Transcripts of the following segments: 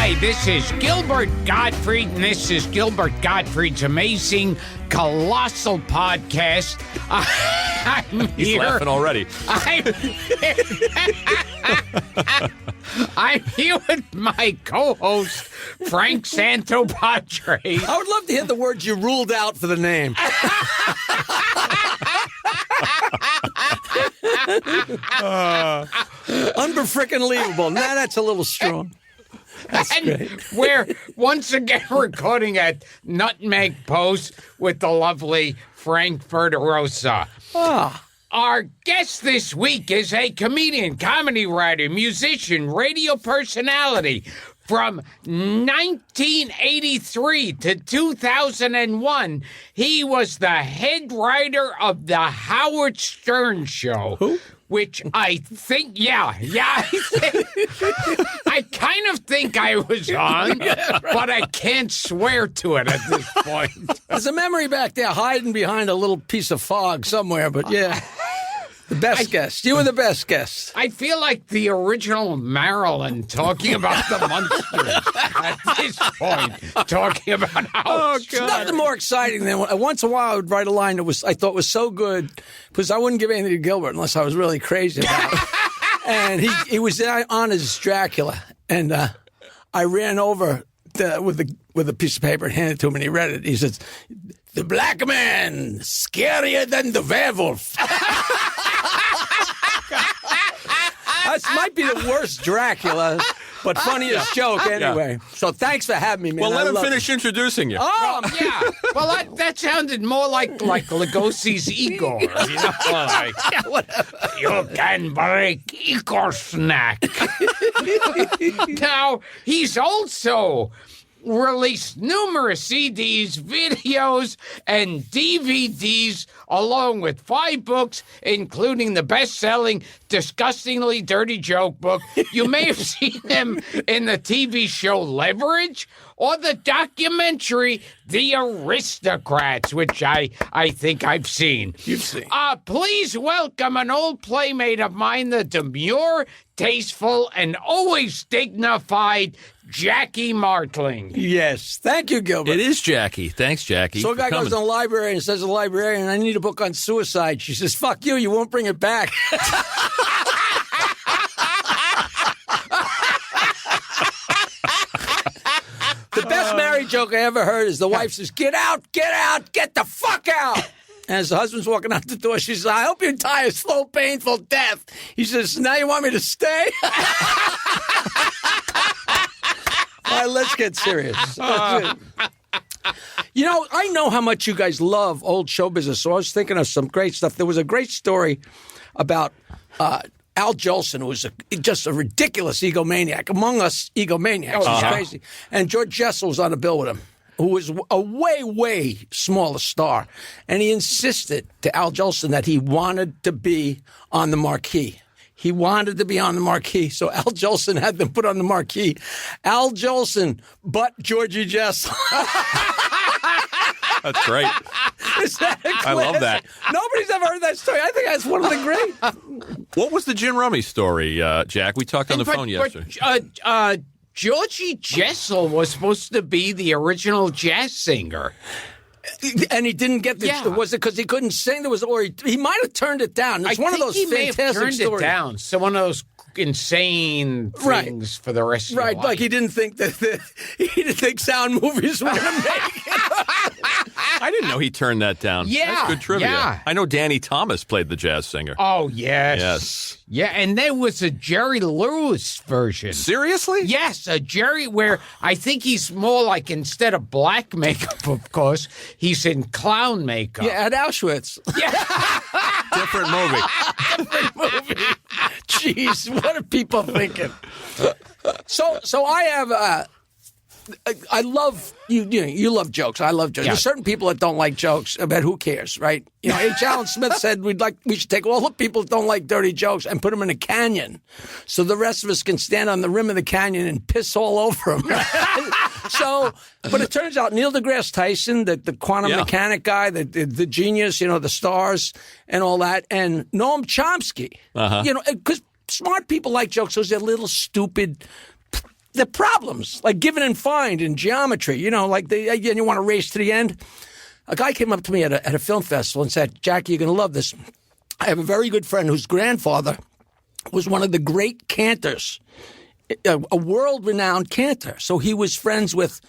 Hi, this is Gilbert Gottfried, and this is Gilbert Gottfried's amazing Colossal podcast. He's laughing already. I'm here with my co-host, Frank Santopadre. I would love to hear the words you ruled out for the name. Unbefrickin'-leavable. Nah, that's a little strong. That's great. We're once again recording at Nutmeg Post with the lovely Frank Verderosa. Our guest this week is a comedian, comedy writer, musician, radio personality. From 1983 to 2001, he was the head writer of the Howard Stern Show. Who? Which I think, I kind of think I was on, but I can't swear to it at this point. There's a memory back there hiding behind a little piece of fog somewhere, but yeah. The best guest. You were the best guest. I feel like the original Marilyn talking about the Munsters at this point, talking about how There's nothing more exciting than once in a while I would write a line that I thought was so good because I wouldn't give anything to Gilbert unless I was really crazy about it. And he was on as Dracula, and I ran over with a piece of paper and handed it to him, and he read it. He says, "The black man, scarier than the werewolf." That might be the worst Dracula, but funniest joke anyway. Yeah. So thanks for having me, man. Well, let him finish introducing you. Oh, yeah. Well, that sounded more like Lugosi's Igor. You know, like, you can break Igor snack. Now, he's also released numerous CDs, videos, and DVDs, along with 5 books, including the best-selling Disgustingly Dirty Joke book. You may have seen him in the TV show Leverage or the documentary The Aristocrats, which I think I've seen. You've seen. Please welcome an old playmate of mine, the demure, tasteful, and always dignified JackieMartling. Yes. Thank you, Gilbert. It is Jackie. Thanks, Jackie. So a guy goes to the library and says to the librarian, "I need a book on suicide." She says, "Fuck you, you won't bring it back." The best married joke I ever heard is the wife says, "Get out, get the fuck out." And as the husband's walking out the door, she says, "I hope you die a slow, painful death." He says, "Now you want me to stay?" All right, let's get serious. You know, I know how much you guys love old show business, so I was thinking of some great stuff. There was a great story about Al Jolson, who was just a ridiculous egomaniac. Among us egomaniacs, he's crazy. And George Jessel was on the bill with him, who was a way, way smaller star. And he insisted to Al Jolson that he wanted to be on the marquee. He wanted to be on the marquee, so Al Jolson had them put on the marquee. Al Jolson, but Georgie Jessel. That's great. Is that a I love that. Nobody's ever heard that story. I think that's one of the great. What was the Gin Rummy story, Jack? We talked on the phone yesterday. Georgie Jessel was supposed to be the original jazz singer. And he didn't get the. Yeah. Was it because he couldn't sing? Or he might have turned it down. It's one of those he fantastic may have turned stories. it down. So one of those insane things for the rest of your life. Right, like he didn't think sound movies were going to make it. I didn't know he turned that down. Yeah, That's good trivia. yeah. I know Danny Thomas played the jazz singer. Oh, yes. Yes. Yeah, and there was a Jerry Lewis version. Seriously? Yes, a Jerry where I think he's more like, instead of black makeup, of course, he's in clown makeup. Yeah, at Auschwitz. Different movie. Jeez, what are people thinking? So I have. I love you. You love jokes. I love jokes. Yeah. There's certain people that don't like jokes, but who cares, right? You know, H. Allen Smith said we should take all the people that don't like dirty jokes and put them in a canyon, so the rest of us can stand on the rim of the canyon and piss all over them. So, but it turns out Neil deGrasse Tyson, the quantum mechanic guy, the genius, the stars and all that, and Noam Chomsky, because smart people like jokes because they're little stupid the problems, like given and find in geometry, you want to race to the end. A guy came up to me at a film festival and said, Jackie, you're going to love this. I have a very good friend whose grandfather was one of the great cantors, a world-renowned cantor. So he was friends with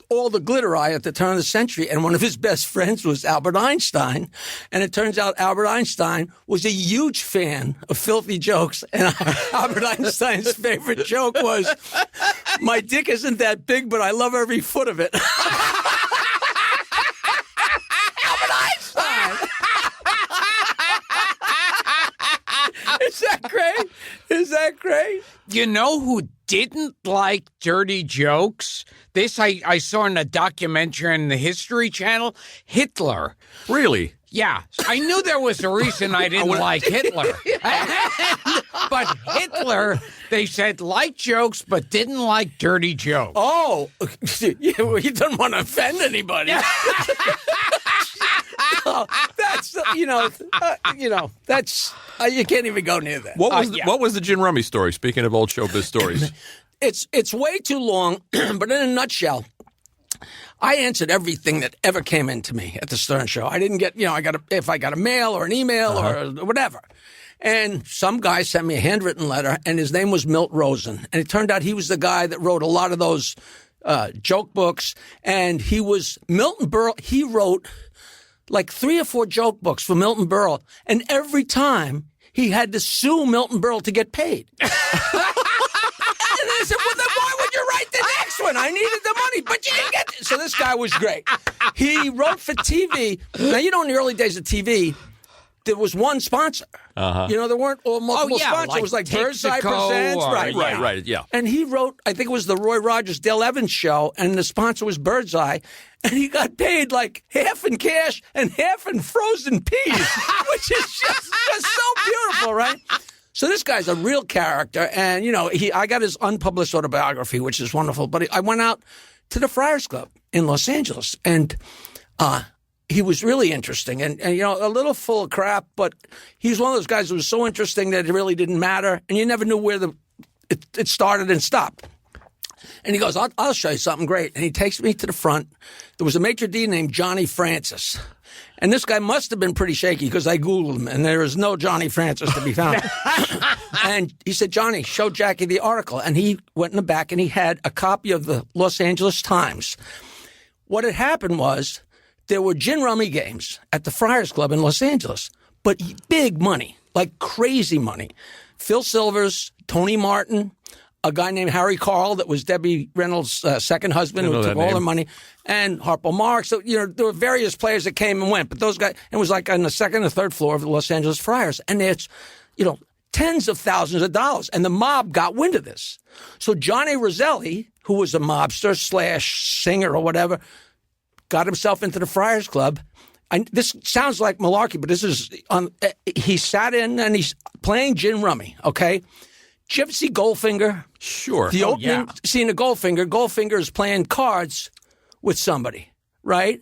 all the glitterati at the turn of the century, and one of his best friends was Albert Einstein. And it turns out Albert Einstein was a huge fan of filthy jokes, and Albert Einstein's favorite joke was, my dick isn't that big, but I love every foot of it. Albert Einstein! Is that great? Is that great? You know who didn't like dirty jokes? This I saw in a documentary on the History Channel. Hitler. Really? Yeah. I knew there was a reason I didn't like Hitler. But Hitler, they said, liked jokes but didn't like dirty jokes. Oh, yeah, well, he doesn't want to offend anybody. That's that's you can't even go near that. What was the Gin Rummy story? Speaking of old showbiz stories, it's way too long, but in a nutshell, I answered everything that ever came into me at the Stern Show. I didn't get if I got a mail or an email or whatever. And some guy sent me a handwritten letter, and his name was Milt Rosen, and it turned out he was the guy that wrote a lot of those joke books, and he was Milton Berle. He wrote like 3 or 4 joke books for Milton Berle, and every time he had to sue Milton Berle to get paid. And I said, well, then why would you write the next one? I needed the money, but you didn't get it. So this guy was great. He wrote for TV. Now, in the early days of TV, there was one sponsor. There weren't multiple sponsors. Like it was like Texaco Birdseye Presents. Right, yeah. And he wrote, I think it was the Roy Rogers, Dale Evans show, and the sponsor was Birdseye. And he got paid like half in cash and half in frozen peas, which is just so beautiful, right? So this guy's a real character, and I got his unpublished autobiography, which is wonderful. But I went out to the Friars Club in Los Angeles, and he was really interesting, and a little full of crap. But he's one of those guys who was so interesting that it really didn't matter, and you never knew where it started and stopped. And he goes, I'll show you something great. And he takes me to the front. There was a maitre d' named Johnny Francis. And this guy must have been pretty shaky because I Googled him, and there is no Johnny Francis to be found. And he said, Johnny, show Jackie the article. And he went in the back, and he had a copy of the Los Angeles Times. What had happened was there were gin rummy games at the Friars Club in Los Angeles, but big money, like crazy money. Phil Silvers, Tony Martin, a guy named Harry Carl that was Debbie Reynolds' second husband who took all her money, and Harpo Marx. So, there were various players that came and went, but those guys, it was like on the second or third floor of the Los Angeles Friars. And it's, tens of thousands of dollars. And the mob got wind of this. So Johnny Roselli, who was a mobster / singer or whatever, got himself into the Friars Club. This sounds like malarkey, but this is, he sat in and he's playing gin rummy, okay? Did you ever see Goldfinger? Sure. The opening scene of Goldfinger. Goldfinger is playing cards with somebody, right?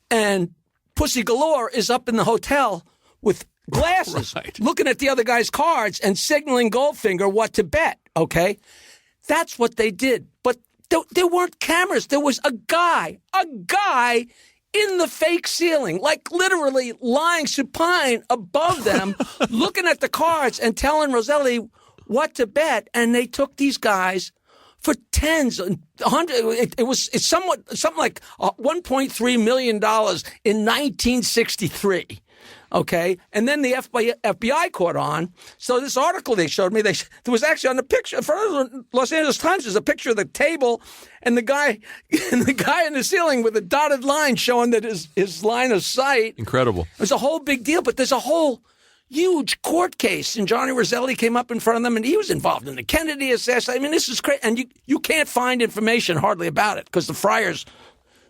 And Pussy Galore is up in the hotel with glasses, looking at the other guy's cards and signaling Goldfinger what to bet, okay? That's what they did. But there weren't cameras. There was a guy in the fake ceiling, like literally lying supine above them, looking at the cards and telling Roselli what to bet, and they took these guys for tens and hundreds. It's something like $1.3 million in 1963. Okay, and then the FBI caught on. So this article they showed me, there was actually on the picture in front of the Los Angeles Times. There's a picture of the table and the guy in the ceiling with a dotted line showing that his line of sight. Incredible. It was a whole big deal, but there's a whole huge court case, and Johnny Roselli came up in front of them, and he was involved in the Kennedy assassination. I mean, this is crazy, and you can't find information hardly about it because the Friars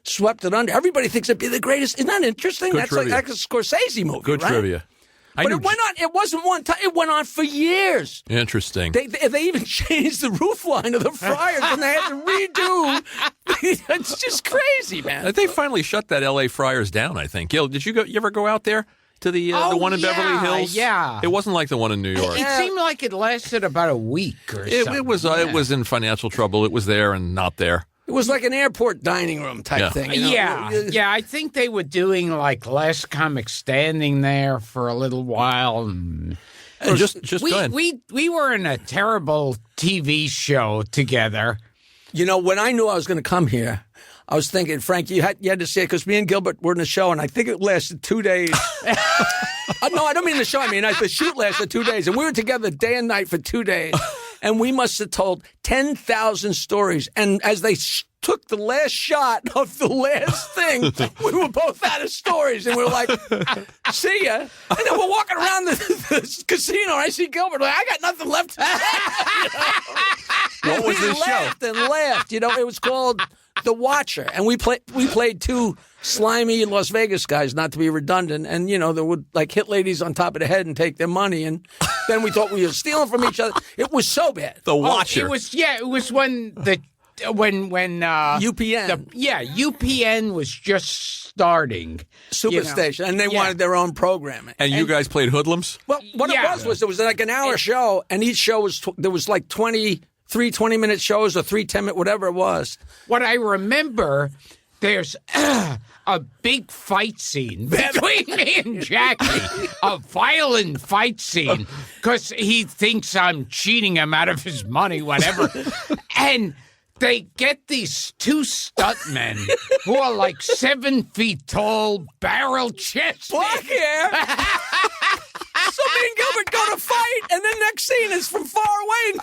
swept it under. Everybody thinks it'd be the greatest. Isn't that interesting? Good That's trivia. like a Scorsese movie, Good right? trivia. But it went on. It wasn't one time. It went on for years. Interesting. They even changed the roof line of the Friars, and they had to redo. It's just crazy, man. They finally shut that L.A. Friars down, I think. Gil, did you ever go out there? to the one in Beverly Hills? Yeah. It wasn't like the one in New York. It seemed like it lasted about a week or something. It was in financial trouble. It was there and not there. It was like an airport dining room type thing. You know? Yeah. I think they were doing like Last Comic Standing there for a little while. And Just go ahead. We were in a terrible TV show together. You know, when I knew I was going to come here, I was thinking, Frank, you had to see it because me and Gilbert were in the show, and I think it lasted 2 days. No, I don't mean the show. I mean, the shoot lasted 2 days, and we were together day and night for 2 days, and we must have told 10,000 stories. And as they took the last shot of the last thing, we were both out of stories, and we were like, see ya. And then we're walking around the casino, and I see Gilbert, like, I got nothing left to say. What was this show? Laughed and laughed. You know, it was called The Watcher, and we played two slimy Las Vegas guys, not to be redundant, and you know they would like hit ladies on top of the head and take their money, and then we thought we were stealing from each other. It was so bad. The Watcher. It was when UPN. UPN was just starting. Superstation, and they wanted their own programming. And you guys played hoodlums? Well, what it was it was like an hour show, and each show was there was like 3 20-minute shows or 3 10-minute, whatever it was. What I remember, there's a big fight scene between me and Jackie, a violent fight scene, because he thinks I'm cheating him out of his money, whatever. And they get these 2 stuntmen who are like 7 feet tall, barrel chested. Black hair. So me and Gilbert go to fight, and then next scene is from far away, and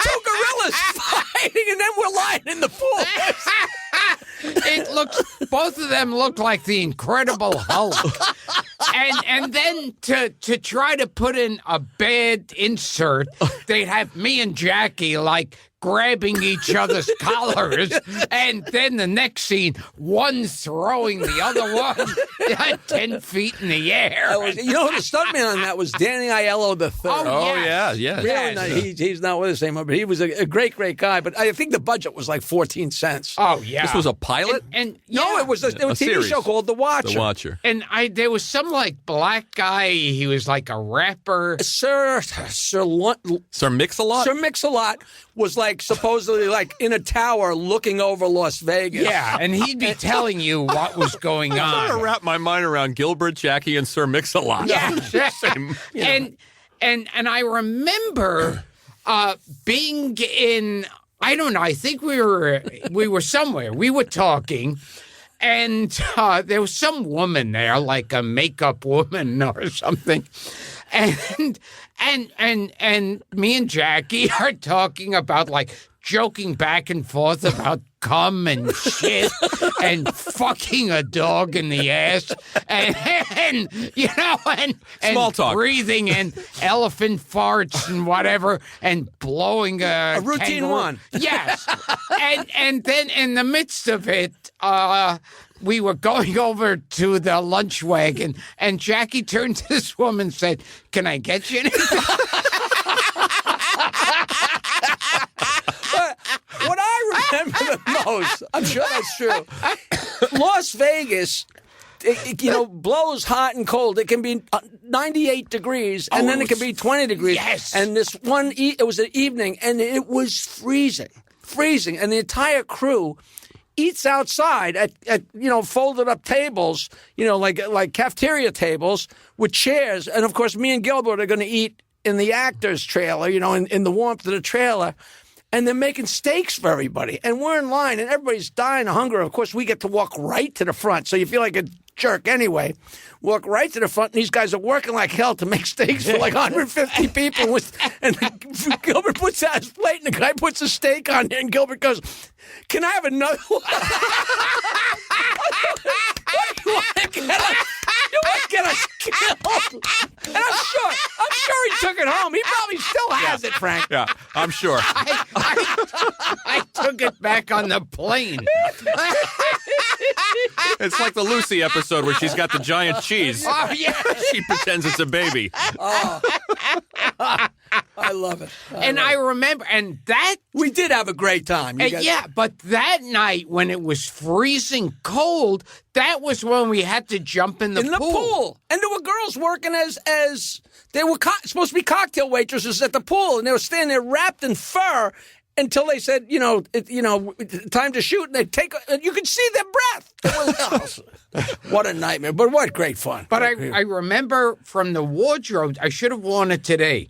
2 gorillas fighting, and then we're lying in the pool. Both of them look like the Incredible Hulk. And then to try to put in a bad insert, they'd have me and Jackie like grabbing each other's collars, and then the next scene, one throwing the other one 10 feet in the air. You know who the stuntman on that was? Danny Aiello III. Oh, yeah. Really nice. He's not with us anymore, but he was a great guy. But I think the budget was like 14 cents. Oh, yeah. This was a pilot? No, it was a TV series. show called The Watcher. The Watcher. And there was some like black guy. He was like a rapper. Sir Mix-a-Lot? Sir Mix-a-Lot was like supposedly like in a tower looking over Las Vegas. Yeah, and he'd be telling you what was going on. I'm trying to wrap my mind around Gilbert, Jackie, and Sir Mix-a-Lot. Yeah. And I remember being in, I don't know, I think we were somewhere. We were talking, and there was some woman there, like a makeup woman or something. And me and Jackie are talking about like joking back and forth about cum and shit and fucking a dog in the ass and small talk, breathing and elephant farts and whatever and blowing a routine kangaroo. One. Yes. and then in the midst of it, we were going over to the lunch wagon, and Jackie turned to this woman and said, "Can I get you anything?" What I remember the most, I'm sure that's true, Las Vegas, blows hot and cold. It can be 98 degrees, and then it can be 20 degrees. Yes. And this one, it was an evening, and it was freezing, and the entire crew eats outside at folded up tables, like cafeteria tables with chairs. And of course, me and Gilbert are going to eat in the actor's trailer, in the warmth of the trailer. And they're making steaks for everybody. And we're in line, and everybody's dying of hunger. Of course, we get to walk right to the front. So you feel like a jerk anyway. Walk right to the front, and these guys are working like hell to make steaks for like 150 people. And Gilbert puts out his plate, and the guy puts a steak on there, and Gilbert goes, "Can I have another one?" You want to get us killed? And I'm sure he took it home. He probably still has it, Frank. Yeah, I'm sure. I took it back on the plane. It's like the Lucy episode where she's got the giant cheese. Oh, yeah. She pretends it's a baby. Oh. I love it. I remember, and that we did have a great time. yeah, but that night when it was freezing cold, that was when we had to jump in the pool. And there were girls working as they were supposed to be cocktail waitresses at the pool, and they were standing there wrapped in fur until they said, time to shoot, and they you could see their breath. It was, what a nightmare, but what great fun. But I remember from the wardrobe, I should have worn it today.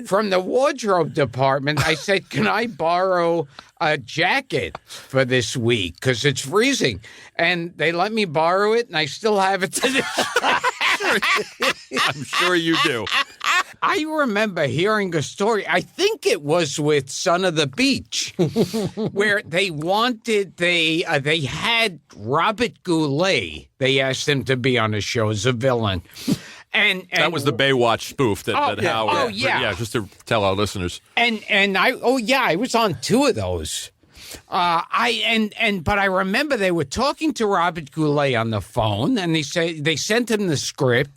From the wardrobe department, I said, can I borrow a jacket for this week? Because it's freezing. And they let me borrow it, and I still have it to this I'm sure you do. I remember hearing a story, I think it was with Son of the Beach, where they had Robert Goulet. They asked him to be on the show as a villain. And that was the Baywatch spoof that Howard. Oh, yeah. Just to tell our listeners. I was on 2 of those. But I remember they were talking to Robert Goulet on the phone, and they sent him the script,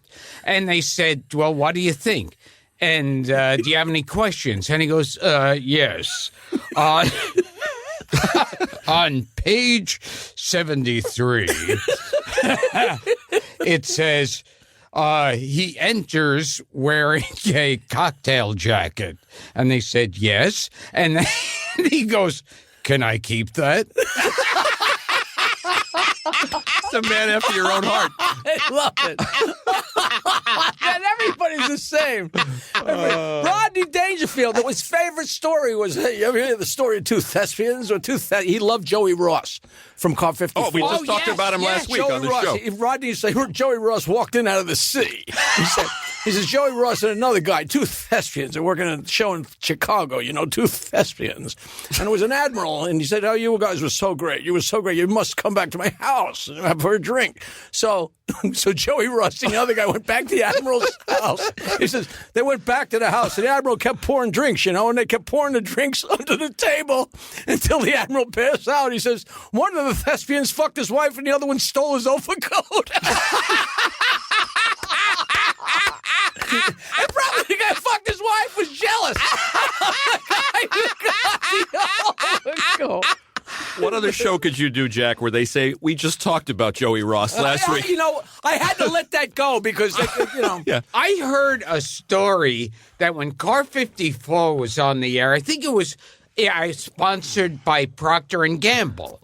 and they said, well, what do you think? And do you have any questions? And he goes, yes. On page 73, it says, he enters wearing a cocktail jacket. And they said, yes. And then he goes, can I keep that? It's a man after your own heart. I love it. And everybody's the same. Rodney Dangerfield, his favorite story was, hey, you ever hear the story of 2 thespians? He loved Joey Ross from Car 54. Oh, we just talked about him last week on the show. Rodney said, Joey Ross walked in out of the sea. He says, Joey Ross and another guy, 2 thespians. They're working on a show in Chicago, 2 thespians. And it was an admiral, and he said, oh, you guys were so great. You were so great. You must come back to my house and have a drink. So Joey Ross and the other guy went back to the admiral's house. He says, they went back to the house, and the admiral kept pouring drinks, and they kept pouring the drinks under the table until the admiral passed out. He says, one of the thespians fucked his wife, and the other one stole his overcoat. And probably the guy who fucked his wife was jealous. What other show could you do, Jack, where they say, we just talked about Joey Ross last week? I had to let that go because, Yeah. I heard a story that when Car 54 was on the air, I think it was sponsored by Procter & Gamble.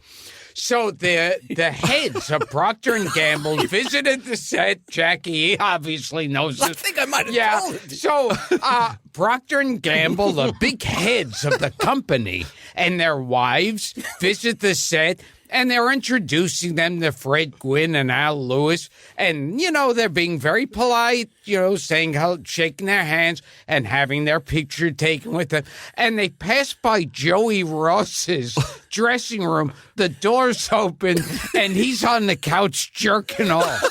So the heads of Procter & Gamble visited the set. Jackie obviously knows this. I think I might have told it. So Procter & Gamble, the big heads of the company, and their wives visit the set. And they're introducing them to Fred Gwynn and Al Lewis. And, they're being very polite, saying shaking their hands and having their picture taken with them. And they pass by Joey Ross's dressing room. The door's open, and he's on the couch jerking off.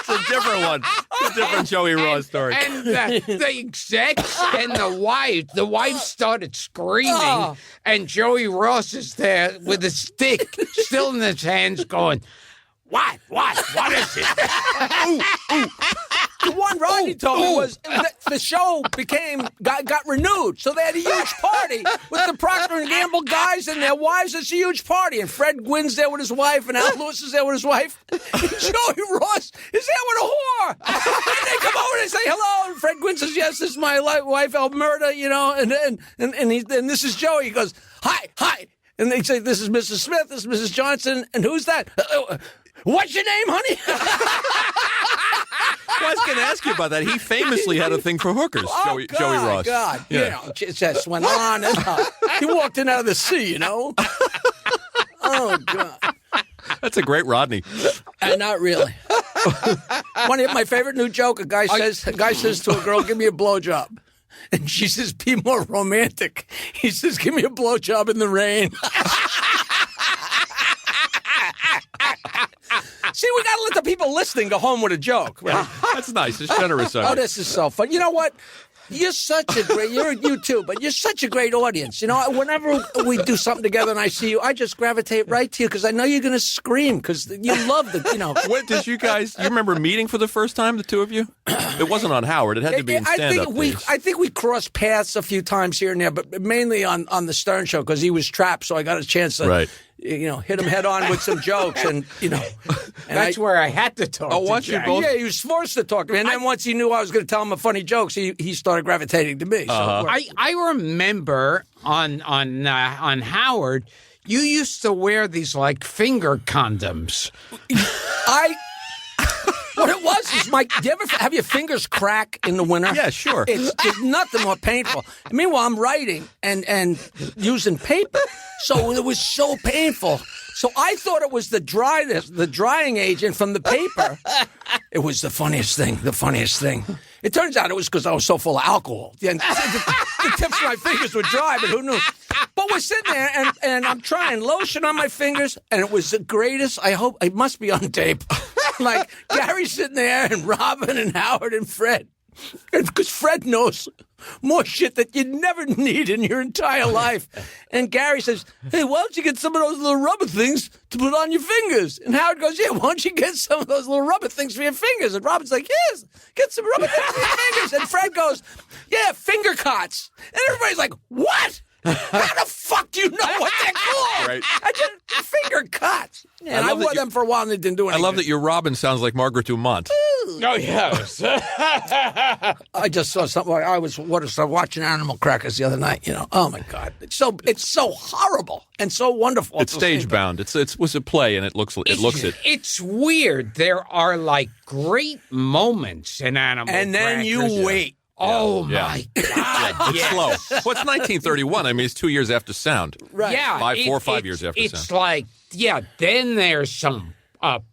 It's a different one. It's a different Joey Ross story. And the execs and the wife started screaming, and Joey Ross is there with a stick still in his hands going, what is it? The one Rodney told me was that the show got renewed, so they had a huge party with the Procter & Gamble guys and their wives. It's a huge party, and Fred Gwynn's there with his wife, and Al Lewis is there with his wife. And Joey Ross is there with a whore. And they come over and say hello, and Fred Gwynn says, yes, this is my wife, Elmerta, and this is Joey. He goes, hi. And they say, this is Mrs. Smith, this is Mrs. Johnson, and who's that? What's your name, honey? Well, I was going to ask you about that. He famously had a thing for hookers, Joey Ross. God, it just went on and on. He walked in out of the sea, Oh, God. That's a great Rodney. Not really. My favorite new joke, a guy says to a girl, give me a blowjob. And she says, be more romantic. He says, give me a blowjob in the rain. See, we got to let the people listening go home with a joke. Right? That's nice. It's generous of you. Oh, this is so fun. You know what? You're such a great. You too, but you're such a great audience. You know, whenever we do something together and I see you, I just gravitate right to you because I know you're going to scream because you love the. You know. When did you guys? You remember meeting for the first time, the two of you? It wasn't on Howard. It had to be in stand-up. I think we crossed paths a few times here and there, but mainly on the Stern Show because he was trapped, so I got a chance to. Right. You know, hit him head on with some jokes, and you know, that's where I had to talk. Oh, once you both, yeah, he was forced to talk to me, and then once he knew I was going to tell him a funny jokes, he started gravitating to me. So I remember on Howard, you used to wear these like finger condoms. What it was is, Mike, do you ever have your fingers crack in the winter? Yeah, sure. It's nothing more painful. Meanwhile, I'm writing and using paper, so it was so painful. So I thought it was the drying agent from the paper. It was the funniest thing. It turns out it was because I was so full of alcohol. The tips of my fingers were dry, but who knew? But we're sitting there, and I'm trying lotion on my fingers, and it was the greatest. I hope it must be on tape. Like Gary's sitting there, and Robin, and Howard, and Fred. Because Fred knows more shit that you'd never need in your entire life. And Gary says, hey, why don't you get some of those little rubber things to put on your fingers? And Howard goes, yeah, why don't you get some of those little rubber things for your fingers? And Robin's like, yes, get some rubber things for your fingers. And Fred goes, yeah, finger cots. And everybody's like, what? How the fuck do you know what they're called? Right. I just finger cots. And I wore them for a while and they didn't do anything. I love that your Robin sounds like Margaret Dumont. Oh, yes. I just saw something. I was watching Animal Crackers the other night. You know, oh my God, it's so horrible and so wonderful. It's stage bound. It was a play, and it looks it. It's weird. There are like great moments in Animal Crackers. And then you wait. Oh, my God. It's slow. Well, it's 1931. I mean, it's 2 years after sound. Right. Yeah. 5 years after sound. It's like, then there's some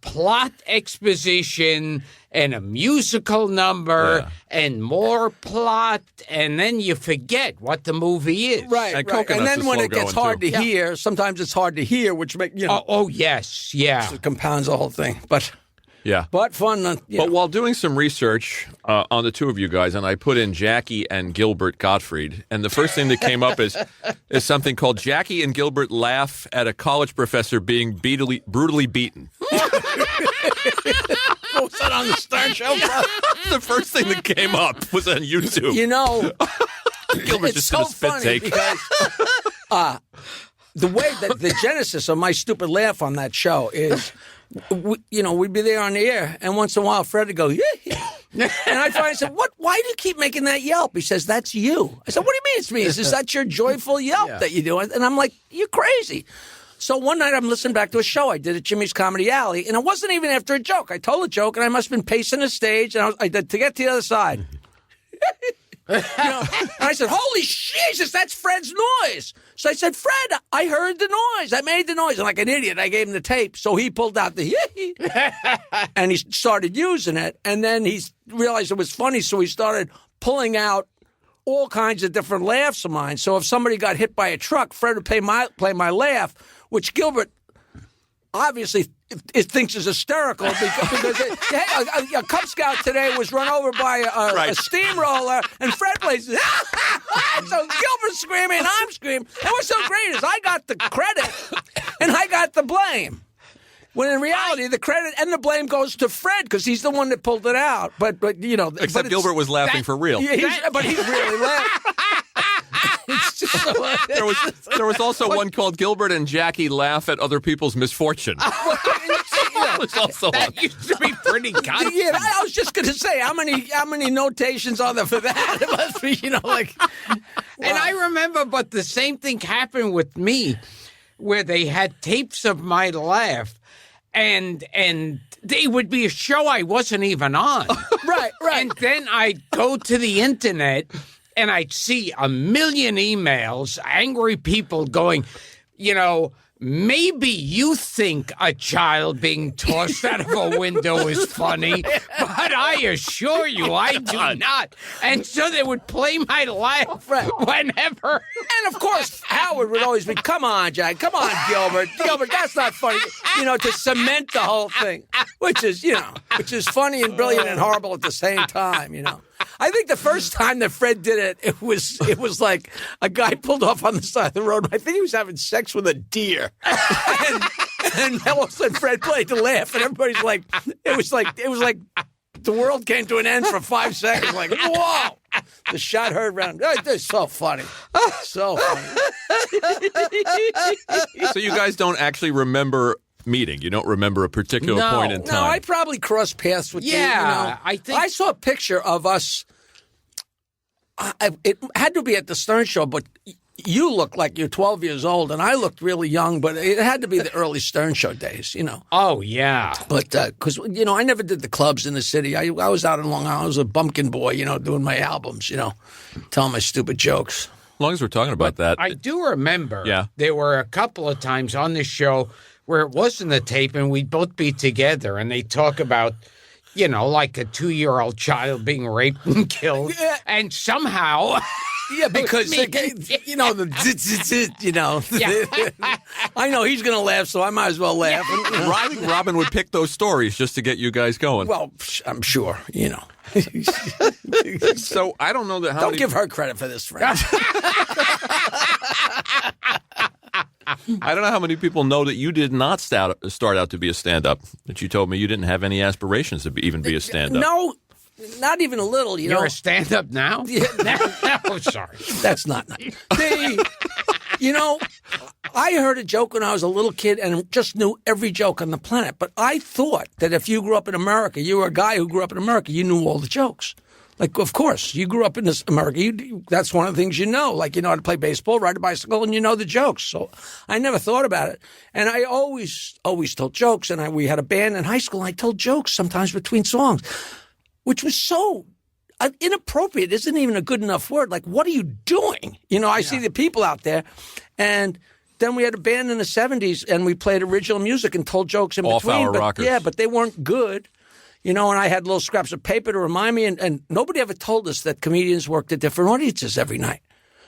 plot exposition and a musical number and more plot, and then you forget what the movie is. Right. And then when it gets hard to hear, sometimes it's hard to hear, which makes, you know. Oh, yes. Yeah. It compounds the whole thing. But fun. But while doing some research on the two of you guys, and I put in Jackie and Gilbert Gottfried, and the first thing that came up is something called Jackie and Gilbert laugh at a college professor being brutally beaten. Was that on the Stern Show? The first thing that came up was on YouTube. You know, Gilbert just did a spit take. Because the way that the genesis of my stupid laugh on that show is, we'd be there on the air, and once in a while, Fred would go, yeah. And I said, "What? Why do you keep making that yelp?" He says, "That's you." I said, "What do you mean it's me?" He says, "That's your joyful yelp that you do." And I'm like, "You're crazy." So one night I'm listening back to a show I did at Jimmy's Comedy Alley, and it wasn't even after a joke. I told a joke, and I must have been pacing the stage, and I did to get to the other side. And I said, "Holy Jesus, that's Fred's noise." So I said, "Fred, I heard the noise. I made the noise." And like an idiot, I gave him the tape. So he pulled out the and he started using it. And then he realized it was funny, so he started pulling out all kinds of different laughs of mine. So if somebody got hit by a truck, Fred would play my laugh, which Gilbert obviously it thinks is hysterical because a Cub Scout today was run over by a steamroller, and Fred plays. So Gilbert's screaming, and I'm screaming. And what's so great is I got the credit and I got the blame. When in reality, the credit and the blame goes to Fred because he's the one that pulled it out. But except Gilbert was laughing for real. But he's really laughing. There was also one called Gilbert and Jackie laugh at other people's misfortune. That used to be pretty constant. Yeah, I was just going to say, how many notations are there for that? It must be, like... Wow. And I remember, but the same thing happened with me, where they had tapes of my laugh, and they would be a show I wasn't even on. Right. And then I'd go to the internet, and I'd see a million emails, angry people going, maybe you think a child being tossed out of a window is funny, but I assure you I do not. And so they would play my laugh whenever. And, of course, Howard would always be, come on, Jack, come on, Gilbert. Gilbert, that's not funny. To cement the whole thing. which is funny and brilliant and horrible at the same time. I think the first time that Fred did it, it was like a guy pulled off on the side of the road. I think he was having sex with a deer, and all of a sudden Fred played to laugh, and everybody's like, it was like the world came to an end for 5 seconds. Like, whoa! The shot heard round. They're so funny, so funny. So you guys don't actually remember meeting. You don't remember a particular point in time. No, I probably crossed paths with you. I think I saw a picture of us. It had to be at the Stern Show, but you look like you're 12 years old, and I looked really young, but it had to be the early Stern Show days, Oh, yeah. But because, I never did the clubs in the city. I was out in Long Island. I was a bumpkin boy, doing my albums, telling my stupid jokes. As long as we're talking about that. I do remember Yeah. there were a couple of times on the show where it wasn't a tape and we'd both be together and they talk about, like a 2-year-old child being raped and killed. Yeah. And somehow... Yeah, because Me. I know he's going to laugh, so I might as well laugh. I think Robin would pick those stories just to get you guys going. Well, I'm sure, So I don't know that how Don't many... give her credit for this, Frank. I don't know how many people know that you did not start out to be a stand-up. That you told me you didn't have any aspirations to even be a stand-up. No, not even a little, You're a stand-up now? Yeah. No, sorry. That's not nice. I heard a joke when I was a little kid and just knew every joke on the planet. But I thought that if you grew up in America, you were a guy who grew up in America, you knew all the jokes. Like, of course, you grew up in this America. That's one of the things you know. Like, you know how to play baseball, ride a bicycle, and you know the jokes. So I never thought about it. And I always told jokes. And we had a band in high school, and I told jokes sometimes between songs, which was so inappropriate. Isn't even a good enough word. Like, what are you doing? I see the people out there. And then we had a band in the 70s, and we played original music and told jokes in between. Off-hour rockers. Yeah, but they weren't good. And I had little scraps of paper to remind me, and nobody ever told us that comedians worked at different audiences every night.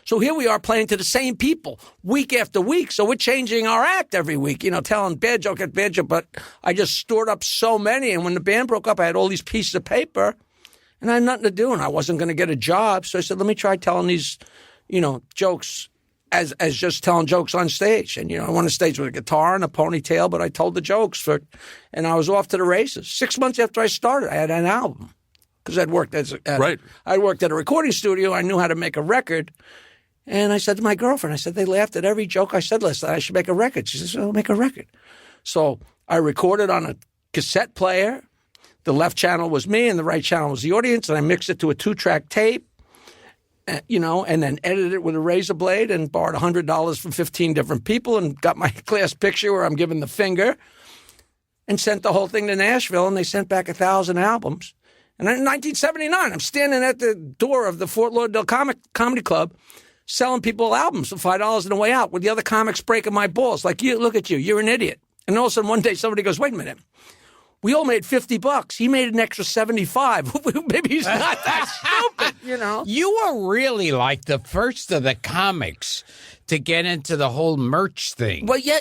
So here we are playing to the same people week after week. So we're changing our act every week, telling bad joke at bad joke. But I just stored up so many. And when the band broke up, I had all these pieces of paper, and I had nothing to do, and I wasn't going to get a job. So I said, let me try telling these, jokes as just telling jokes on stage. And, I went on stage with a guitar and a ponytail, but I told the jokes and I was off to the races. 6 months after I started, I had an album because I'd worked I worked at a recording studio. I knew how to make a record. And I said to my girlfriend, they laughed at every joke I said last night. I should make a record. She says, I'll make a record. So I recorded on a cassette player. The left channel was me and the right channel was the audience. And I mixed it to a 2-track tape. And then edited it with a razor blade and borrowed $100 from 15 different people and got my class picture where I'm giving the finger and sent the whole thing to Nashville, and they sent back 1,000 albums. And then in 1979, I'm standing at the door of the Fort Lauderdale Comedy Club selling people albums for $5 on the way out with the other comics breaking my balls. Like, look at you, you're an idiot. And all of a sudden one day somebody goes, wait a minute. We all made $50. He made an extra 75. Maybe he's not that stupid, You were really like the first of the comics to get into the whole merch thing. Well, yeah,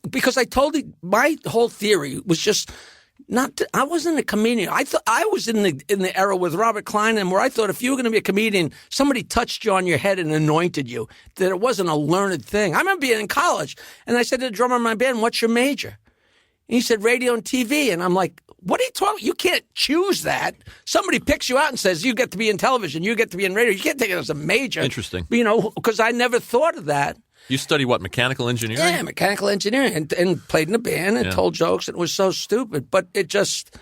because I told you, my whole theory was just I wasn't a comedian. I thought I was in the era with Robert Klein, and where I thought if you were going to be a comedian, somebody touched you on your head and anointed you, that it wasn't a learned thing. I remember being in college, and I said to the drummer in my band, what's your major? And he said, radio and TV. And I'm like, what are you talking about? You can't choose that. Somebody picks you out and says, you get to be in television, you get to be in radio. You can't take it as a major. Interesting. Because I never thought of that. You study what, mechanical engineering? Yeah, mechanical engineering, and played in a band and told jokes, and it was so stupid. But it just,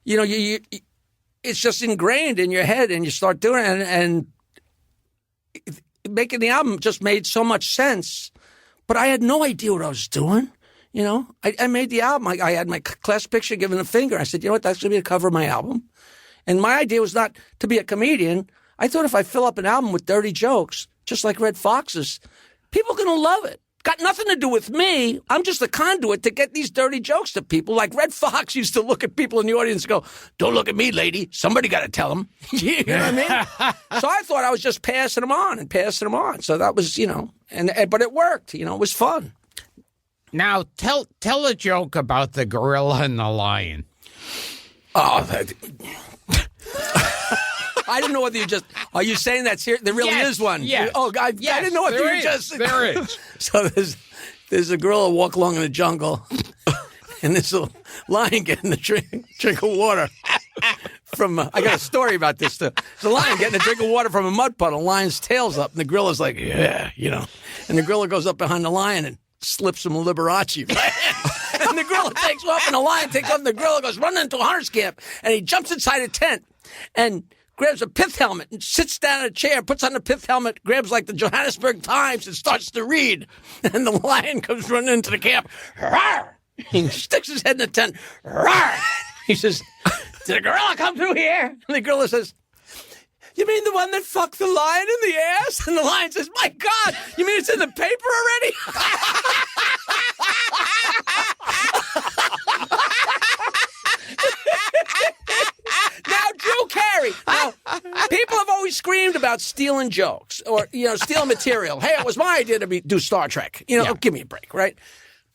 it's just ingrained in your head, and you start doing it, and making the album just made so much sense. But I had no idea what I was doing. I made the album. I had my class picture given a finger. I said, that's going to be the cover of my album. And my idea was not to be a comedian. I thought if I fill up an album with dirty jokes, just like Red Fox's, people are going to love it. Got nothing to do with me. I'm just a conduit to get these dirty jokes to people. Like Red Fox used to look at people in the audience and go, don't look at me, lady. Somebody got to tell them. You know what I mean? So I thought I was just passing them on. So that was, but it worked. It was fun. Now, tell a joke about the gorilla and the lion. Oh, I didn't know whether you just. Are you saying that's here? There really is one. Yes. Oh, I didn't know whether you just. There is. So there's a gorilla walk along in the jungle, and there's a lion getting a drink of water from. I got a story about this too. There's a lion getting a drink of water from a mud puddle. Lion's tail's up, and the gorilla's like, yeah, And the gorilla goes up behind the lion and slips him a Liberace. And the gorilla takes off, and the lion takes off, and the gorilla goes running into a hunter's camp, and he jumps inside a tent, and grabs a pith helmet and sits down in a chair, puts on the pith helmet, grabs like the Johannesburg Times and starts to read. And the lion comes running into the camp. Rawr! He sticks his head in the tent. Rawr! He says, did a gorilla come through here? And the gorilla says, you mean the one that fucked the lion in the ass? And the lion says, my God, you mean it's in the paper already? Now, Drew Carey. Now, people have always screamed about stealing jokes or, stealing material. Hey, it was my idea to do Star Trek. Give me a break, right?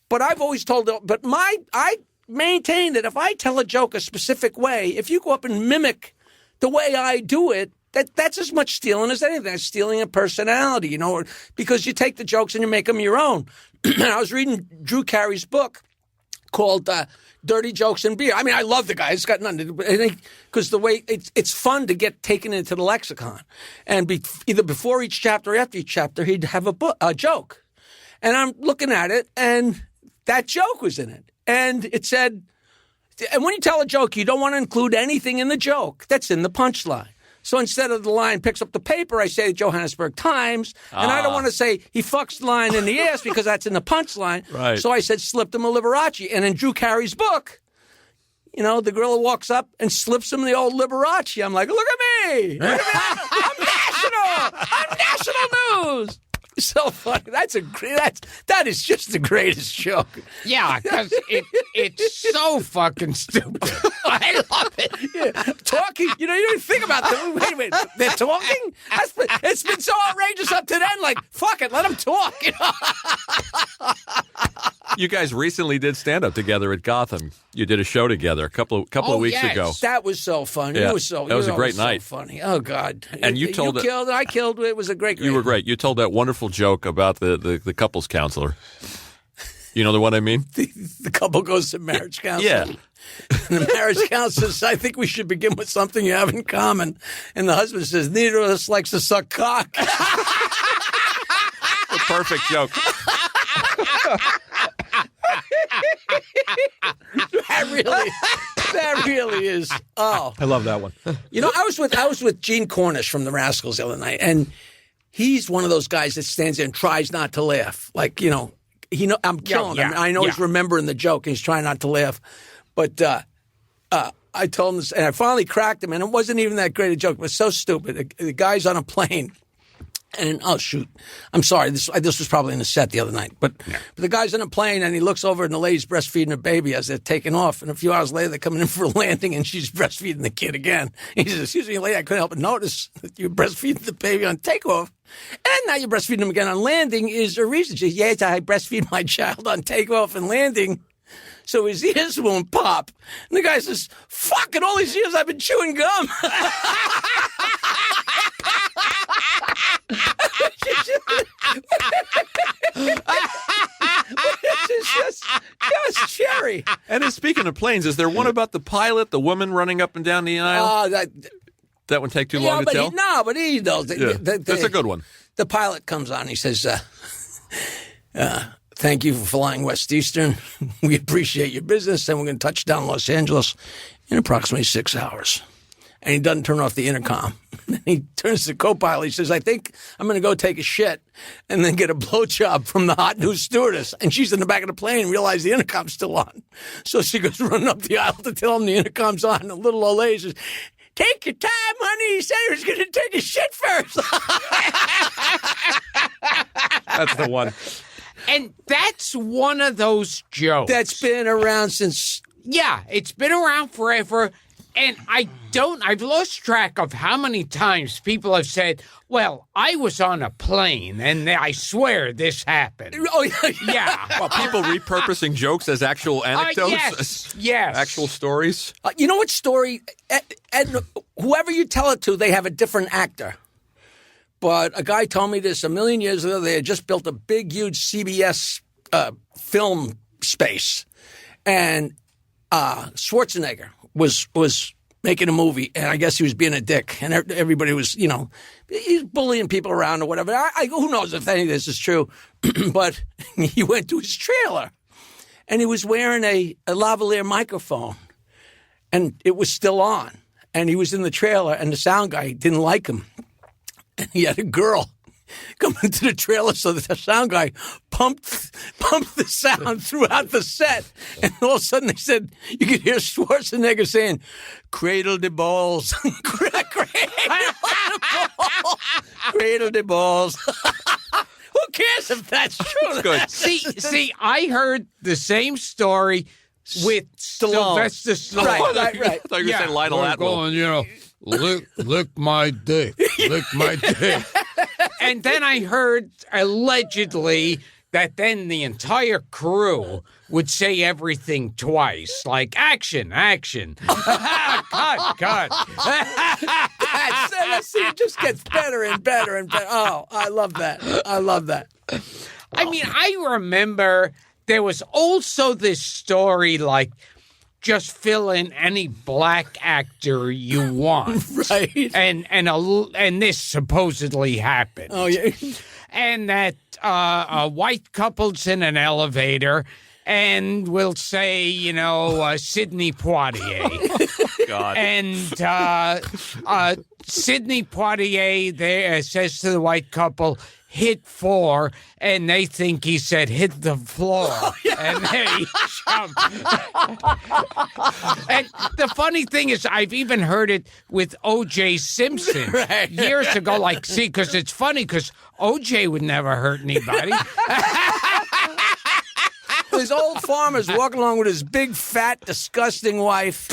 But I've always told, I maintain that if I tell a joke a specific way, if you go up and mimic the way I do it, that's as much stealing as anything. That's stealing a personality, because you take the jokes and you make them your own. I was reading Drew Carey's book called Dirty Jokes and Beer. I mean, I love the guy. It's got nothing to do, I think, because the way it's fun to get taken into the lexicon. And either before each chapter or after each chapter, he'd have a joke. And I'm looking at it, and that joke was in it. And it said, and when you tell a joke, you don't want to include anything in the joke that's in the punchline. So instead of the line picks up the paper, I say the Johannesburg Times. And I don't want to say he fucks the lion in the ass because that's in the punchline. Right. So I said slipped him a Liberace. And in Drew Carey's book, the gorilla walks up and slips him the old Liberace. I'm like, look at me. Look at me. I'm national. I'm national news. So funny. That is just the greatest joke. Yeah, because it's so fucking stupid. I love it. Yeah. Talking, you didn't think about that. Wait, they're talking? It's been so outrageous up to then. Like, fuck it, let them talk. You guys recently did stand-up together at Gotham. You did a show together a couple of weeks ago. That was so fun. Yeah. It was so. That was a great night. So funny. Oh God. And you killed it. I killed it. It was a great. You were great. You told that wonderful joke about the couples counselor. You know the one I mean? The couple goes to marriage counseling. Yeah. And the marriage counselor says, I think we should begin with something you have in common. And the husband says, neither of us likes to suck cock. The perfect joke. That really is. Oh, I love that one. I was with Gene Cornish from the Rascals the other night, and he's one of those guys that stands there and tries not to laugh. Like, I'm killing him. I know he's remembering the joke and he's trying not to laugh. But I told him this, and I finally cracked him, and it wasn't even that great a joke. It was so stupid. The guy's on a plane. And, oh, shoot, I'm sorry. This was probably in the set the other night. But the guy's on a plane, and he looks over, and the lady's breastfeeding a baby as they're taking off. And a few hours later, they're coming in for a landing, and she's breastfeeding the kid again. He says, excuse me, lady, I couldn't help but notice that you're breastfeeding the baby on takeoff. And now you're breastfeeding him again on landing. Is there a reason? She says, yes, I breastfeed my child on takeoff and landing. So his ears won't pop. And the guy says, fuck it, all these years I've been chewing gum. It's just cherry. And speaking of planes, is there one about the pilot, the woman running up and down the aisle? That one take too long to tell? But he knows. That's a good one. The pilot comes on. He says, thank you for flying West Eastern. We appreciate your business, and we're going to touch down Los Angeles in approximately 6 hours. And he doesn't turn off the intercom. He turns to the co-pilot. He says, I think I'm going to go take a shit and then get a blowjob from the hot new stewardess. And she's in the back of the plane and realizes the intercom's still on. So she goes running up the aisle to tell him the intercom's on. And the little old lady says, take your time, honey. He said he was going to take a shit first. That's the one. And that's one of those jokes that's been around since... Yeah, it's been around forever. And I've lost track of how many times people have said, well, I was on a plane and I swear this happened. Oh, yeah. Yeah. Well, people repurposing jokes as actual anecdotes? Yes. Actual stories? You know what story? And whoever you tell it to, they have a different actor. But a guy told me this a million years ago. They had just built a big, huge CBS film space. And Schwarzenegger was making a movie, and I guess he was being a dick, and everybody was, he's bullying people around or whatever. Who knows if any of this is true, but he went to his trailer, and he was wearing a lavalier microphone, and it was still on, and he was in the trailer, and the sound guy didn't like him, and he had a girl come into the trailer, so the sound guy pumped the sound throughout the set, and all of a sudden they said you could hear Schwarzenegger saying, "Cradle the balls, cradle the balls." Who cares if that's true? Good. See, I heard the same story with Sylvester Stallone. Right. I thought you were saying Lionel we're Atwell. going, lick my dick, lick my dick. And then I heard, allegedly, that then the entire crew would say everything twice, like, action, cut. See, it just gets better and better and better. Oh, I love that. I mean, I remember there was also this story, like, just fill in any black actor you want. Right. And this supposedly happened. Oh, yeah. And that a white couple's in an elevator and we'll say, Sidney Poitier. God. And Sidney Poitier there says to the white couple, hit 4, and they think he said hit the floor, and they jump. And the funny thing is, I've even heard it with O.J. Simpson years ago. Like, see, because it's funny, because O.J. would never hurt anybody. This old farmer's walking along with his big, fat, disgusting wife.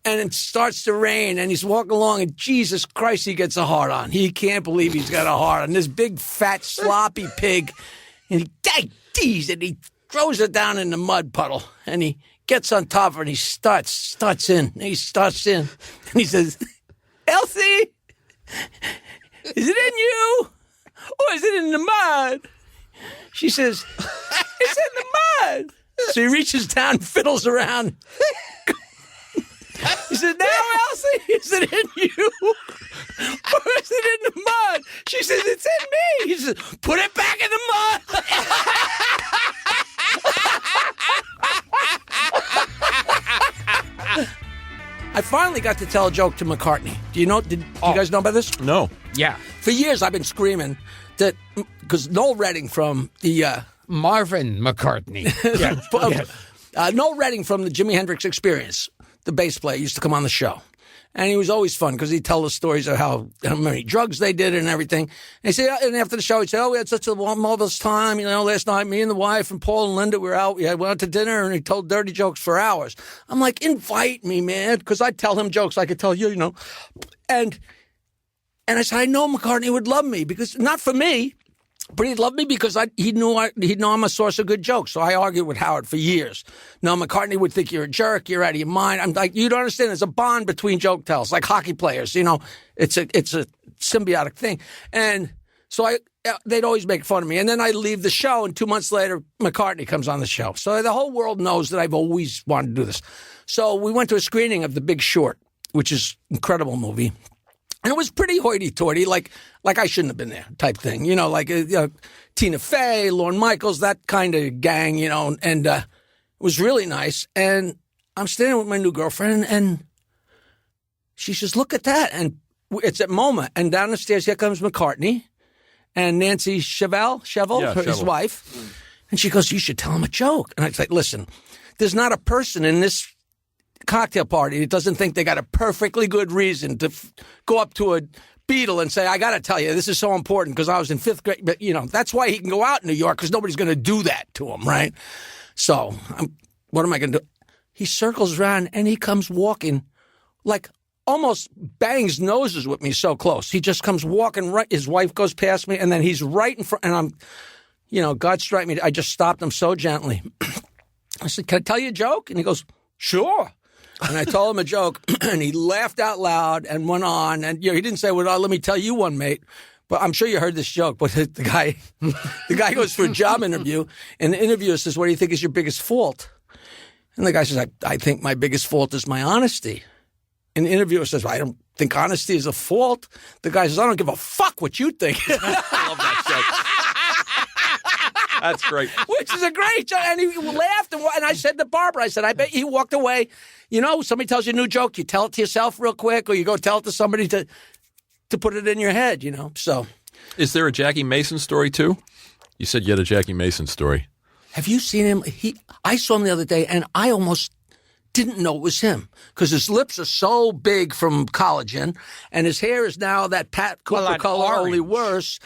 And it starts to rain, and he's walking along, and Jesus Christ, he gets a heart on. He can't believe he's got a heart on. This big, fat, sloppy pig, and he throws it down in the mud puddle, and he gets on top of it, and he starts in, and he says, "Elsie, is it in you, or is it in the mud?" She says, "It's in the mud." So he reaches down, fiddles around. He said, "Now, Elsie, is it in you? Or is it in the mud?" She says, "It's in me." He says, "Put it back in the mud." I finally got to tell a joke to McCartney. Do you know? Did you guys know about this? No. Yeah. For years, I've been screaming that, because Noel Redding from the Marvin McCartnany. Noel Redding from the Jimi Hendrix Experience, the bass player, used to come on the show. And he was always fun because he'd tell the stories of how many drugs they did and everything. And he said, and after the show, he'd say, "Oh, we had such a marvelous time. Last night, me and the wife and Paul and Linda, we were out. We went out to dinner, and he told dirty jokes for hours." I'm like, invite me, man, because I'd tell him jokes like I could tell you, And I said, I know McCartney would love me, because not for me, but he'd love me because he'd know I'm a source of good jokes. So I argued with Howard for years. No, McCartney would think you're a jerk. You're out of your mind. I'm like, you don't understand. There's a bond between joke tellers, like hockey players. It's a symbiotic thing. And so they'd always make fun of me. And then I'd leave the show, and 2 months later, McCartney comes on the show. So the whole world knows that I've always wanted to do this. So we went to a screening of The Big Short, which is an incredible movie. And it was pretty hoity-toity, like I shouldn't have been there type thing, Tina Fey, Lorne Michaels, that kind of gang, and it was really nice. And I'm standing with my new girlfriend, and she says, "Look at that." And it's at MoMA, and down the stairs, here comes McCartney and Nancy Cheval, his wife. And she goes, "You should tell him a joke." And I say, "Listen, there's not a person in this cocktail party that doesn't think they got a perfectly good reason to go up to a Beatle and say, I got to tell you, this is so important because I was in 5th grade." But, that's why he can go out in New York, because nobody's going to do that to him, right? So what am I going to do? He circles around, and he comes walking like almost bangs noses with me so close. He just comes walking right. His wife goes past me, and then he's right in front. And I'm, God strike me. I just stopped him so gently. I said, "Can I tell you a joke?" And he goes, "Sure." And I told him a joke, and he laughed out loud and went on. And he didn't say, "Well, let me tell you one, mate." But I'm sure you heard this joke. But the guy goes for a job interview, and the interviewer says, "What do you think is your biggest fault?" And the guy says, I think my biggest fault is my honesty. And the interviewer says, "Well, I don't think honesty is a fault." The guy says, "I don't give a fuck what you think." I love that joke. That's great. Which is a great joke. And he laughed. And I said to Barbara, I said, "I bet he walked away. Somebody tells you a new joke, you tell it to yourself real quick, or you go tell it to somebody to put it in your head, So, Is there a Jackie Mason story, too? You said you had a Jackie Mason story. have you seen him? I saw him the other day, and I almost didn't know it was him because his lips are so big from collagen, and his hair is now that Pat Cooper color, only worse,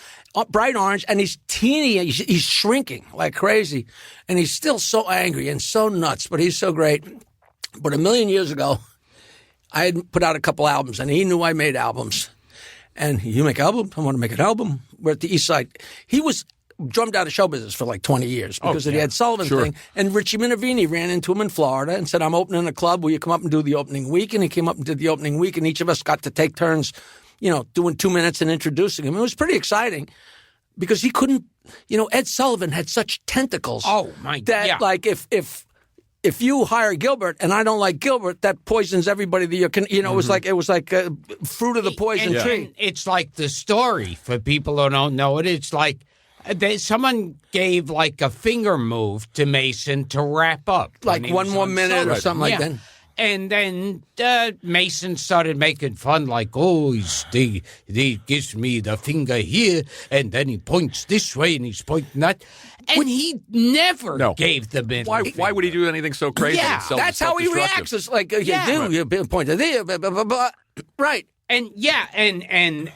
bright orange, and he's teeny. He's shrinking like crazy, and he's still so angry and so nuts, but he's so great. But a million years ago, I had put out a couple albums, and he knew I made albums. And you make albums? I want to make an album. We're at the East Side. He was drummed out of show business for like 20 years because of the Ed Sullivan thing. And Richie Minervini ran into him in Florida and said, "I'm opening a club. Will you come up and do the opening week?" And he came up and did the opening week, and each of us got to take turns, doing 2 minutes and introducing him. It was pretty exciting because he couldn't, Ed Sullivan had such tentacles. Oh, my God. That, like, if you hire Gilbert and I don't like Gilbert, that poisons everybody that you can. It was like fruit of the poison tree. And it's like the story for people who don't know it. It's like someone gave like a finger move to Mason to wrap up, like one more minute or something like that. And then Mason started making fun, like, "Oh, he gives me the finger here, and then he points this way, and he's pointing that." And he never gave the middle finger. Why would he do anything so crazy? Yeah, and that's how he reacts. It's like, you point there, blah, blah, blah, blah. Right. And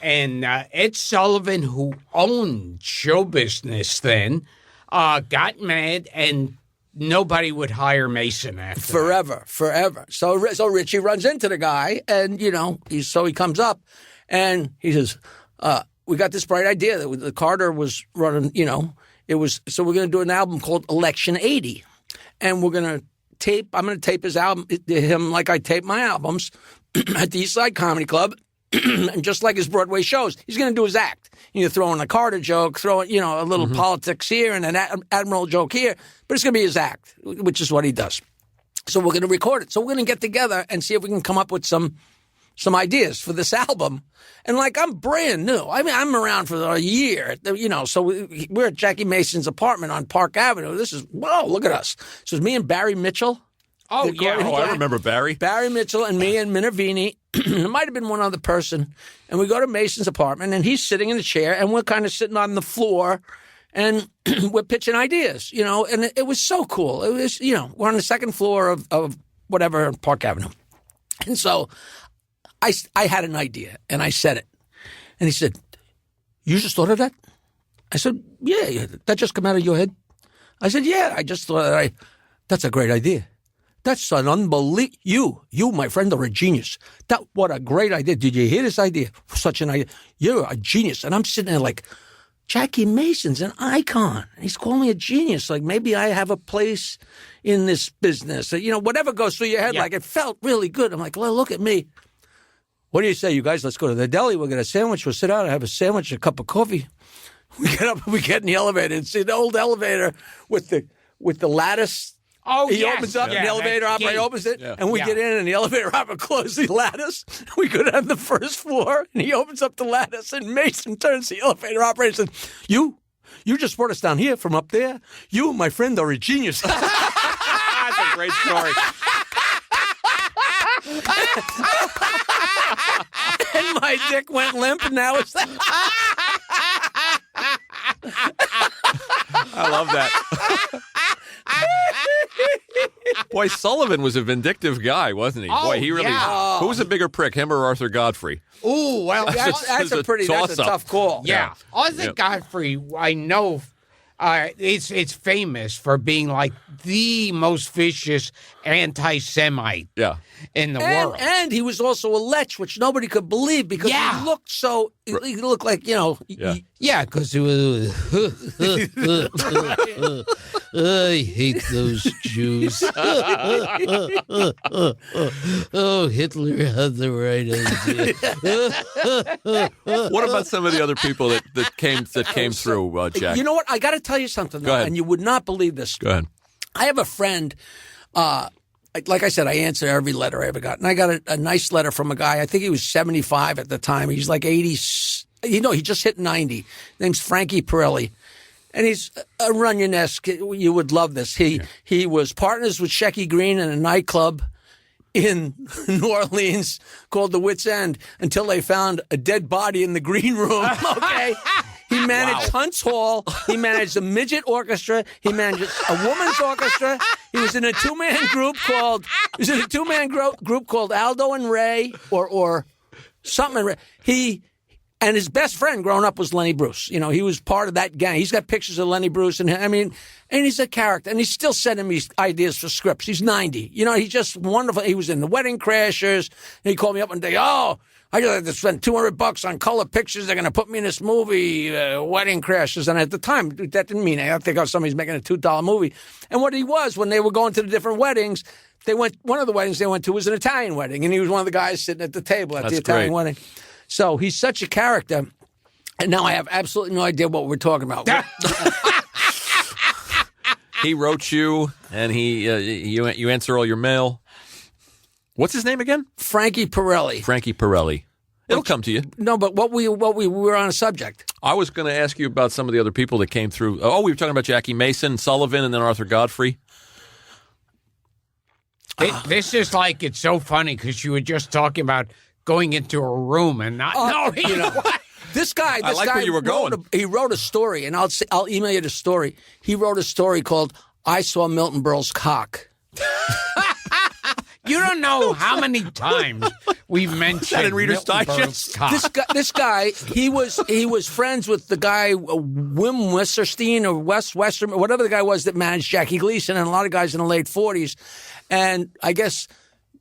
Ed Sullivan, who owned show business then, got mad and nobody would hire Mason after forever. So Richie runs into the guy, and he comes up, and he says, "We got this bright idea that the Carter was running. It was so we're going to do an album called Election '80, and we're going to tape. I'm going to tape his album to him like I tape my albums at the East Side Comedy Club." And just like his Broadway shows, he's going to do his act. Throw in a Carter joke, throw in, a little politics here and an Admiral joke here, but it's going to be his act, which is what he does. So we're going to record it. So we're going to get together and see if we can come up with some ideas for this album. And I'm brand new. I mean, I'm around for a year, so we're at Jackie Mason's apartment on Park Avenue. Look at us. So it's me and Barry Mitchell. Oh, yeah. I remember Barry. Barry Mitchell and me and Minervini. It might have been one other person. And we go to Mason's apartment, and he's sitting in a chair, and we're kind of sitting on the floor, and we're pitching ideas, and it was so cool. It was, we're on the second floor of whatever, Park Avenue. And so I had an idea, and I said it. And he said, "You just thought of that?" I said, yeah, that just come out of your head? I said, "Yeah, I just thought that's a great idea. That's an unbelievable. You, my friend, are a genius. What a great idea. Did you hear this idea? Such an idea. You're a genius." And I'm sitting there like, Jackie Mason's an icon. He's calling me a genius. Like, maybe I have a place in this business. Whatever goes through your head, like, it felt really good. I'm like, well, look at me. What do you say, you guys? Let's go to the deli. We'll get a sandwich. We'll sit down and have a sandwich, a cup of coffee. We get up and we get in the elevator and see the old elevator with the lattice. Oh, he opens up, and the elevator operator opens it, and we get in, and the elevator operator closes the lattice. We go down to the first floor, and he opens up the lattice, and Mason turns to the elevator operator and says, You just brought us down here from up there. You, my friend, are a genius. That's a great story. And my dick went limp, and now it's... I love that. Boy, Sullivan was a vindictive guy, wasn't he? Boy, he really. Yeah. Who was a bigger prick, him or Arthur Godfrey? Oh, well, That's a tough call. Yeah. Arthur Godfrey, I know, it's famous for being like the most vicious anti-Semite in the world. And he was also a lech, which nobody could believe because he looked so. He looked like because he was. I hate those Jews. Oh, Hitler had the right idea. What about some of the other people that came through, Jack? You know what? I got to tell you something, Go ahead. and you would not believe this. Go ahead. I have a friend. Like I said, I answer every letter I ever got, and I got a nice letter from a guy. I think he was 75 at the time. He's like 80. He just hit 90. Name's Frankie Pirelli. And he's a Runyon-esque. You would love this. He was partners with Shecky Green in a nightclub in New Orleans called the Wits End until they found a dead body in the green room. Okay. He managed Hunt's Hall. He managed a midget orchestra. He managed a woman's orchestra. He was in a two-man group called Aldo and Ray or something. And his best friend growing up was Lenny Bruce. He was part of that gang. He's got pictures of Lenny Bruce, and he's a character. And he's still sending me ideas for scripts. He's 90. He's just wonderful. He was in The Wedding Crashers. And he called me up one day, I just had to spend $200 on color pictures. They're going to put me in this movie, Wedding Crashers. And at the time, that didn't mean anything. I think somebody's making a $2 movie. And what he was, when they were going to the different weddings, one of the weddings they went to was an Italian wedding. And he was one of the guys sitting at the table at the Italian wedding. So he's such a character, and now I have absolutely no idea what we're talking about. He wrote you, and you answer all your mail. What's his name again? Frankie Pirelli. Frankie Pirelli. It'll come to you. No, but what we were on a subject. I was going to ask you about some of the other people that came through. We were talking about Jackie Mason, Sullivan, and then Arthur Godfrey. This is like, it's so funny because you were just talking about going into a room and not knowing. This guy. I like where you were going. He wrote a story, and I'll email you the story. He wrote a story called "I Saw Milton Berle's Cock." You don't know how many times we've mentioned that in Reader's Milton Digest. Berle's cock. This guy, he was friends with the guy Wim Westerstein or Western, whatever the guy was that managed Jackie Gleason, and a lot of guys in the late 40s. And I guess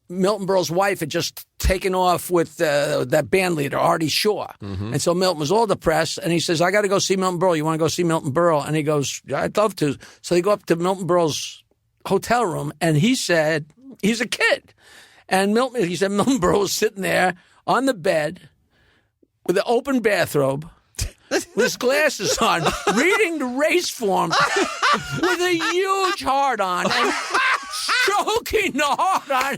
Milton Berle's wife had just taken off with that band leader, Artie Shaw. Mm-hmm. And so Milton was all depressed, and he says, I got to go see Milton Berle. You want to go see Milton Berle? And he goes, I'd love to. So they go up to Milton Berle's hotel room, and he said, he's a kid. And he said Milton Berle was sitting there on the bed with an open bathrobe, with his glasses on, reading the race form with a huge heart on and stroking the heart on.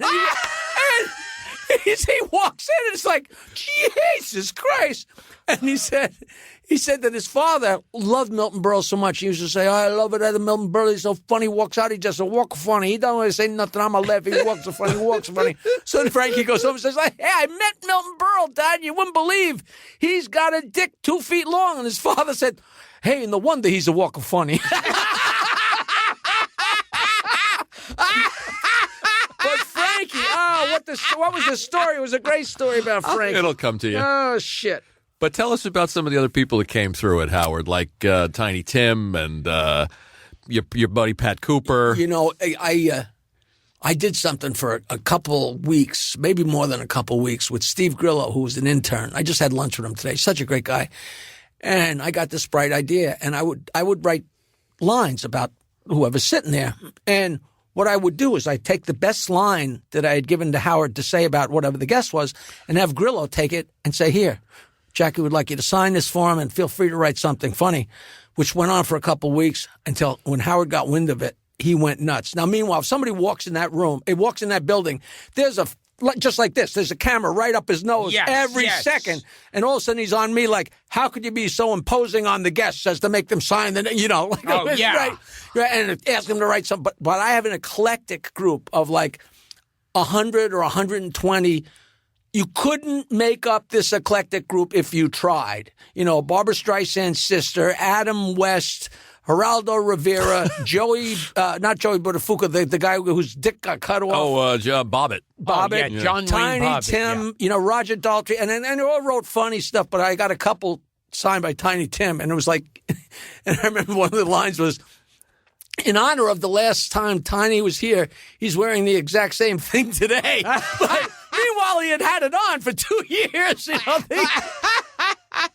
And he walks in and it's like, Jesus Christ. And he said that his father loved Milton Berle so much. He used to say, I love it at Milton Berle. He's so funny. He walks out. He just walk funny. He don't want to say nothing. I'm a laugh. He walks so funny. He walks funny. So then Frankie goes over and says, hey, I met Milton Berle, Dad. You wouldn't believe. He's got a dick 2 feet long. And his father said, hey, no wonder he's a walk of funny. But Frankie, what was the story? It was a great story about Frankie. It'll come to you. Oh, shit. But tell us about some of the other people that came through at Howard, like Tiny Tim and your buddy Pat Cooper. I did something for a couple weeks, maybe more than a couple weeks, with Steve Grillo, who was an intern. I just had lunch with him today. Such a great guy. And I got this bright idea, and I would write lines about whoever's sitting there. And what I would do is I'd take the best line that I had given to Howard to say about whatever the guest was and have Grillo take it and say, here, Jackie would like you to sign this for him and feel free to write something funny, which went on for a couple of weeks until when Howard got wind of it, he went nuts. Now, meanwhile, if somebody walks in that room, walks in that building, there's just like this, there's a camera right up his nose every second. And all of a sudden he's on me like, how could you be so imposing on the guests as to make them sign the, right? And ask them to write something. But I have an eclectic group of like 100 or 120. You couldn't make up this eclectic group if you tried. Barbara Streisand's sister, Adam West, Geraldo Rivera, not Joey Buttafuoco, the guy whose dick got cut off. Bobbitt. Bobbitt, John Tiny Wayne Bobbitt, Tim, Roger Daltrey, and they all wrote funny stuff, but I got a couple signed by Tiny Tim, and it was like, And I remember one of the lines was, in honor of the last time Tiny was here, he's wearing the exact same thing today. But meanwhile, he had it on for 2 years.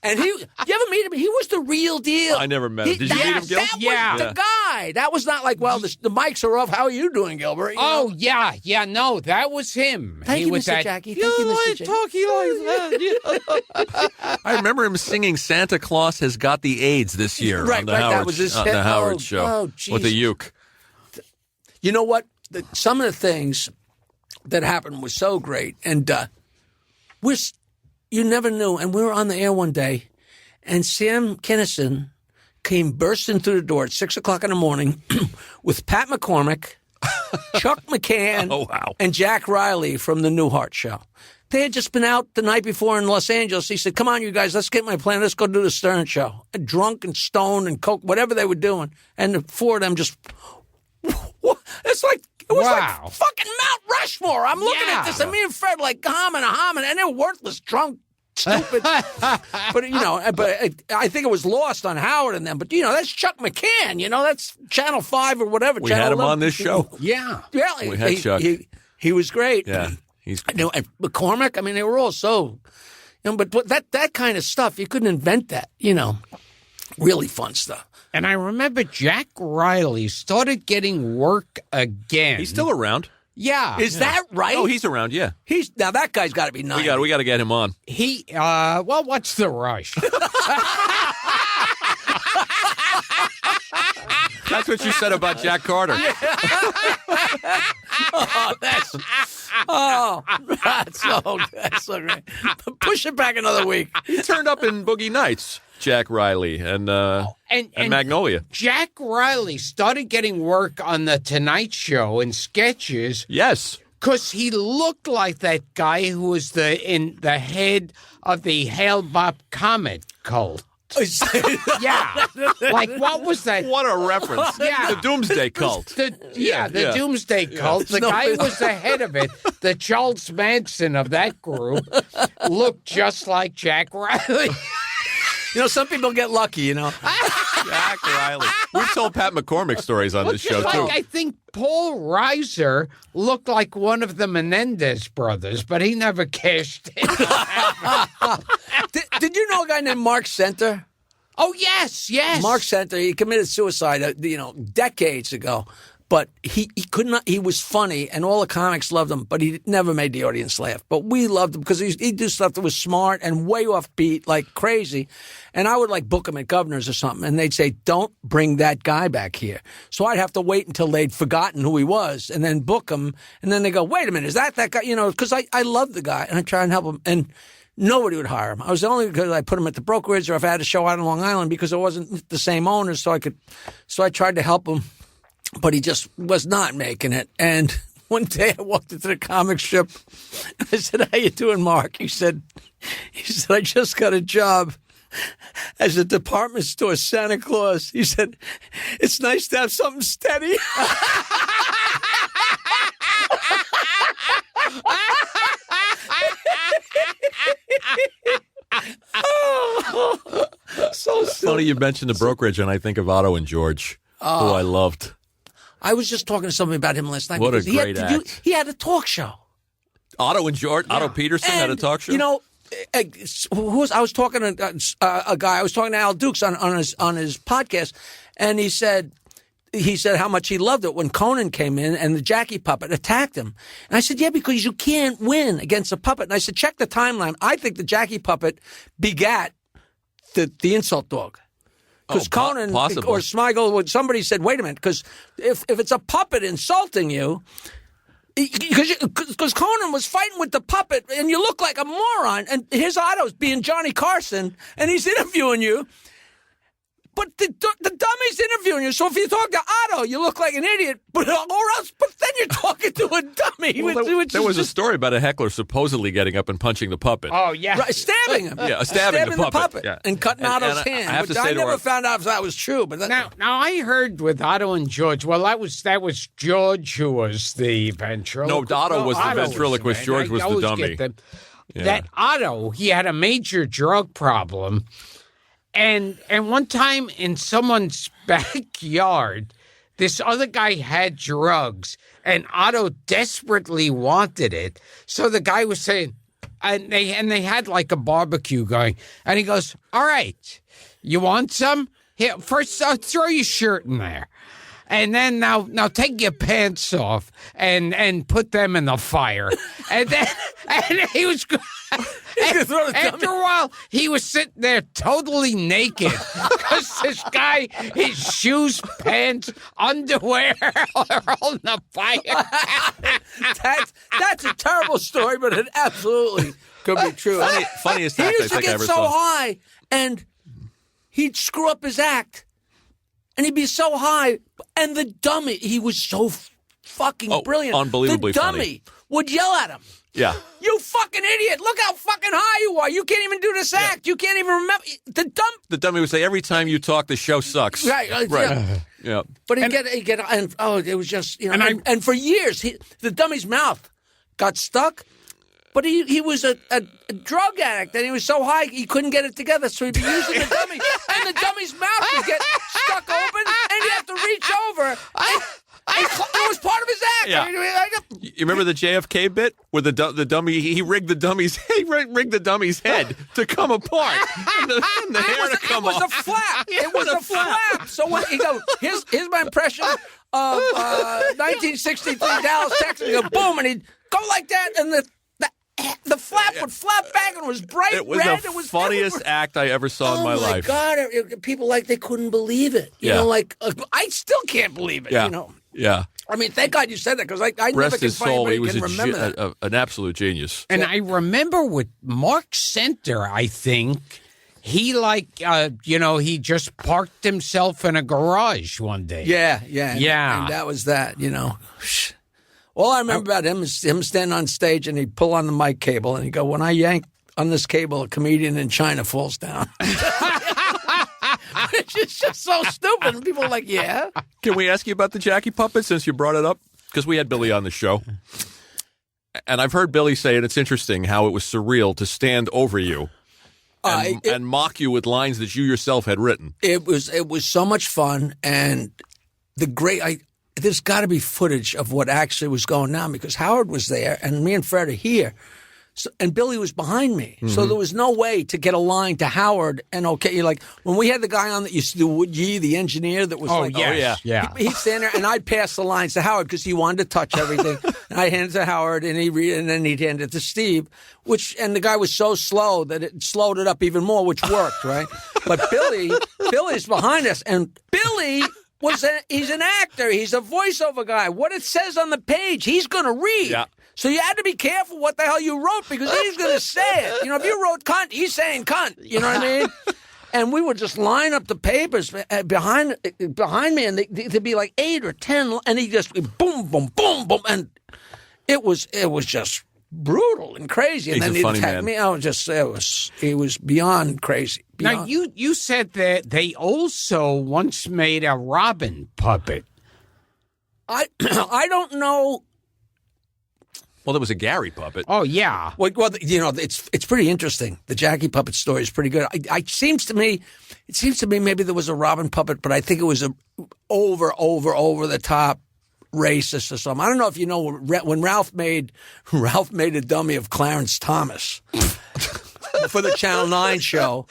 And you ever meet him? He was the real deal. I never met him. Did you meet him, Gil? That was the guy. That was not like, well, the mics are off. How are you doing, Gilbert? Yeah. No, that was him. Thank you, Mr. Jackie. Thank you, Mr. Jackie. Talking like that. I remember him singing "Santa Claus has got the AIDS" this year on the Howard, that was his the Howard show with the Jesus. uke. You know what? Some of the things that happened was so great, and you never knew. And we were on the air one day, and Sam Kinison came bursting through the door at 6 o'clock in the morning with Pat McCormick, Chuck McCann, and Jack Riley from the Newhart Show. They had just been out the night before in Los Angeles. He said, "Come on, you guys, let's get my plan. Let's go do the Stern Show." And drunk and stoned and coke, whatever they were doing. And the four of them just... It was like fucking Mount Rushmore. I'm looking at this, and me and Fred like humming, and they're worthless, drunk, stupid. But I think it was lost on Howard and them. But that's Chuck McCann. That's Channel 5 or whatever. We Channel had him 11. on this show. Yeah, we had Chuck. He was great. Yeah, he's. And McCormick. I mean, they were all so. But that kind of stuff, you couldn't invent that. Really fun stuff. And I remember Jack Riley started getting work again. He's still around. Yeah. Is that right? Oh, he's around, yeah. Now that guy's got to be nice. We got to get him on. Well, what's the rush? That's what you said about Jack Carter. That's so great. Push it back another week. He turned up in Boogie Nights, Jack Riley, and Magnolia. Jack Riley started getting work on The Tonight Show and sketches. Yes. Because he looked like that guy who was the head of the Hail Bob Comet cult. Yeah. Like, what was that? What a reference. Yeah. The Doomsday Cult. The Doomsday Cult. The guy who was the head of it, the Charles Manson of that group, looked just like Jack Riley. Some people get lucky, Jack Riley. We've told Pat McCormick stories on this show, too. I think Paul Reiser looked like one of the Menendez brothers, but he never cashed in. Did you know a guy named Mark Center? Oh, yes. Mark Center, he committed suicide, decades ago. But he could not. He was funny, and all the comics loved him. But he never made the audience laugh. But we loved him because he'd do stuff that was smart and way off beat, like crazy. And I would book him at Governor's or something, and they'd say, "Don't bring that guy back here." So I'd have to wait until they'd forgotten who he was, and then book him. And then they go, "Wait a minute, is that guy?" Because I loved the guy, and I try and help him. And nobody would hire him. I was the only because I put him at the brokerage, or if I had a show out on Long Island, because it wasn't the same owners, so I tried to help him. But he just was not making it. And one day I walked into the comic strip. I said, "How you doing, Mark?" He said, "I just got a job as a department store Santa Claus." He said, "It's nice to have something steady." So funny you mentioned the brokerage, and I think of Otto and George, who I loved. I was just talking to somebing about him last night. What a great act. He had a talk show. Otto and George, Otto Peterson had a talk show. I was talking to a guy. I was talking to Al Dukes on his podcast, and he said how much he loved it when Conan came in and the Jackie puppet attacked him. And I said, "Yeah, because you can't win against a puppet." And I said, "Check the timeline. I think the Jackie puppet begat the insult dog." Because Conan or Smigel, somebody said, "Wait a minute," because if it's a puppet insulting you, because Conan was fighting with the puppet, and you look like a moron, and here's Otto's being Johnny Carson, and he's interviewing you. But the dummy's interviewing you, so if you talk to Otto, you look like an idiot. But then you're talking to a dummy. Well, there was a story about a heckler supposedly getting up and punching the puppet. Oh, yeah. Right, stabbing him. Yeah, stabbing the puppet. Yeah. And cutting Otto's hand. I never found out if that was true. But now I heard with Otto and George, well, that was George who was the ventriloquist. No, Otto was the ventriloquist. George was the dummy. That Otto, he had a major drug problem. And one time in someone's backyard, this other guy had drugs, and Otto desperately wanted it. So the guy was saying, and they had like a barbecue going, and he goes, "All right, you want some? Here, first throw your shirt in there, and then now take your pants off and put them in the fire." And then he was. After a while, he was sitting there totally naked because this guy, his shoes, pants, underwear are all in the fire. That's a terrible story, but it absolutely could be true. Funniest He act I used to think I get ever so saw. high, and he'd screw up his act, and he'd be so high, and the dummy, he was so fucking brilliant. Unbelievably The dummy funny. would yell at him. Yeah. "You fucking idiot! Look how fucking high you are! You can't even do this act! You can't even remember The dummy would say, every time you talk, the show sucks. Right. Yeah. But he'd get, and it was just, and for years, the dummy's mouth got stuck, but he was a drug addict, and he was so high, he couldn't get it together, so he'd be using the dummy, and the dummy's mouth would get stuck open, and he'd have to reach over. It was part of his act. Yeah. You remember the JFK bit where the dummy he rigged the dummy's head to come apart and the hair to come off. It was a flap. It was a flap. So when he goes, here's my impression of 1963 Dallas, Texas. He go boom, and he'd go like that, and the flap would flap back, and it was bright It was red. the funniest act I ever saw in my life. Oh my God! People they couldn't believe it. You know, I still can't believe it. Yeah. You know. Yeah. I mean, thank God you said that because I never Rest can his find soul. anybody He was can remember that. an absolute genius. And I remember with Mark Center, I think, he he just parked himself in a garage one day. Yeah. And that was that, All I remember about him is him standing on stage and he'd pull on the mic cable and he'd go, "When I yank on this cable, a comedian in China falls down." It's just so stupid. And people are like, "Yeah." Can we ask you about the Jackie puppet since you brought it up? Because we had Billy on the show. And I've heard Billy say, and it's interesting how it was surreal to stand over you and mock you with lines that you yourself had written. It was so much fun, and there's got to be footage of what actually was going on because Howard was there, and me and Fred are here. So, and Billy was behind me. So there was no way to get a line to Howard. And you're like, when we had the guy on that used to do Wood Yee, the engineer that was yeah. He'd stand there and I'd pass the lines to Howard because he wanted to touch everything. And I'd hand it to Howard and he'd read it and then he'd hand it to Steve, and the guy was so slow that it slowed it up even more, which worked, right? But Billy's behind us, and Billy he's an actor. He's a voiceover guy. What it says on the page, he's going to read. Yeah. So you had to be careful what the hell you wrote because he's going to say it. If you wrote cunt, he's saying cunt. You know what I mean? And we would just line up the papers behind me, and there'd be like 8 or 10, and he just boom, boom, boom, boom, and it was just brutal and crazy. And He's then a he'd funny attack man. me. It was beyond crazy. Now, you said that they also once made a Robin puppet. I don't know. Well, there was a Gary puppet. Oh, yeah. Well, it's pretty interesting. The Jackie puppet story is pretty good. It seems to me maybe there was a Robin puppet, but I think it was a over the top racist or something. I don't know if you know when Ralph made a dummy of Clarence Thomas for the Channel 9 show.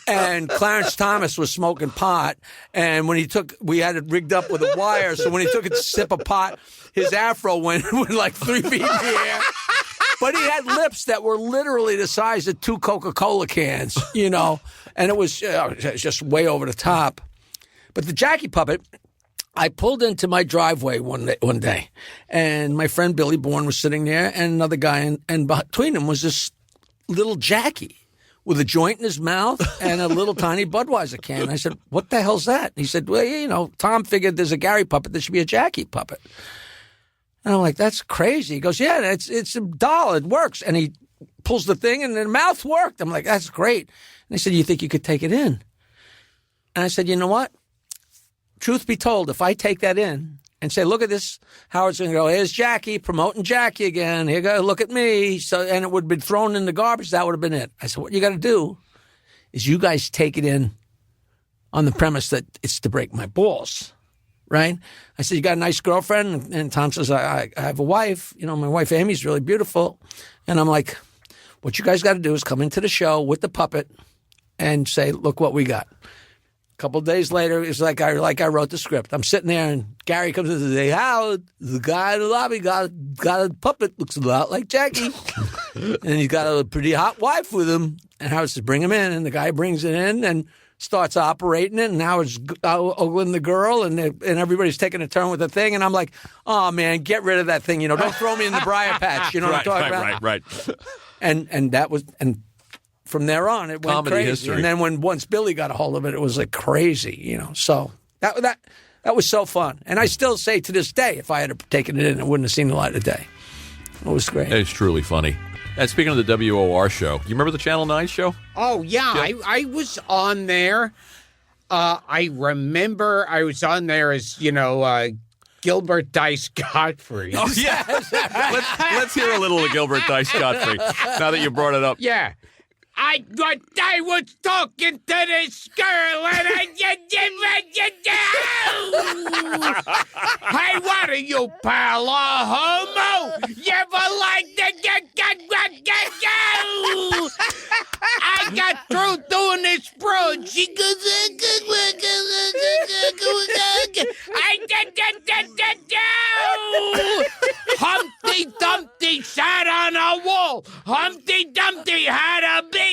And Clarence Thomas was smoking pot, and when we had it rigged up with a wire, so when he took a sip of pot, his afro went like 3 feet in the air. But he had lips that were literally the size of 2 Coca-Cola cans, and it was just way over the top. But the Jackie puppet, I pulled into my driveway one day, and my friend Billy Bourne was sitting there, and another guy, and between them was this little Jackie with a joint in his mouth and a little tiny Budweiser can. I said, "What the hell's that?" He said, "Well, Tom figured there's a Gary puppet. There should be a Jackie puppet." And I'm like, "That's crazy." He goes, "Yeah, it's a doll. It works." And he pulls the thing and the mouth worked. I'm like, "That's great." And he said, "You think you could take it in?" And I said, "You know what? Truth be told, if I take that in and say, look at this, Howard's going to go, here's Jackie, promoting Jackie again. Here you go, look at me." And it would have been thrown in the garbage. That would have been it. I said, what you got to do is you guys take it in on the premise that it's to break my balls, right? I said, you got a nice girlfriend? And Tom says, I have a wife. You know, my wife Amy's really beautiful. And I'm like, what you guys got to do is come into the show with the puppet and say, look what we got. A couple of days later, it's like I wrote the script. I'm sitting there, and Gary comes in and says, Howard, the guy in the lobby got a puppet, looks a lot like Jackie. And he's got a pretty hot wife with him. And Howard says, bring him in. And the guy brings it in and starts operating it. And now it's ogling the girl, and everybody's taking a turn with the thing. And I'm like, oh, man, get rid of that thing. You know, don't throw me in the briar patch. You know what I'm talking about? Right. And that was... and. From there on, it went Comedy crazy. history. And then once Billy got a hold of it was like crazy, you know. So that was so fun. And I still say to this day, if I had taken it in, it wouldn't have seen the light of day. It was great. It's truly funny. And speaking of the WOR show, you remember the Channel 9 show? Oh, yeah. I was on there. I remember I was on there as, you know, Gilbert Dice Godfrey. Oh, yeah. Let's hear a little of Gilbert Dice Godfrey, now that you brought it up. Yeah. I was talking to this girl, and hey, what are you, pal, a homo? You ever like to go? I got through doing this broad. She goes, Humpty Dumpty sat on a wall. Humpty Dumpty had a big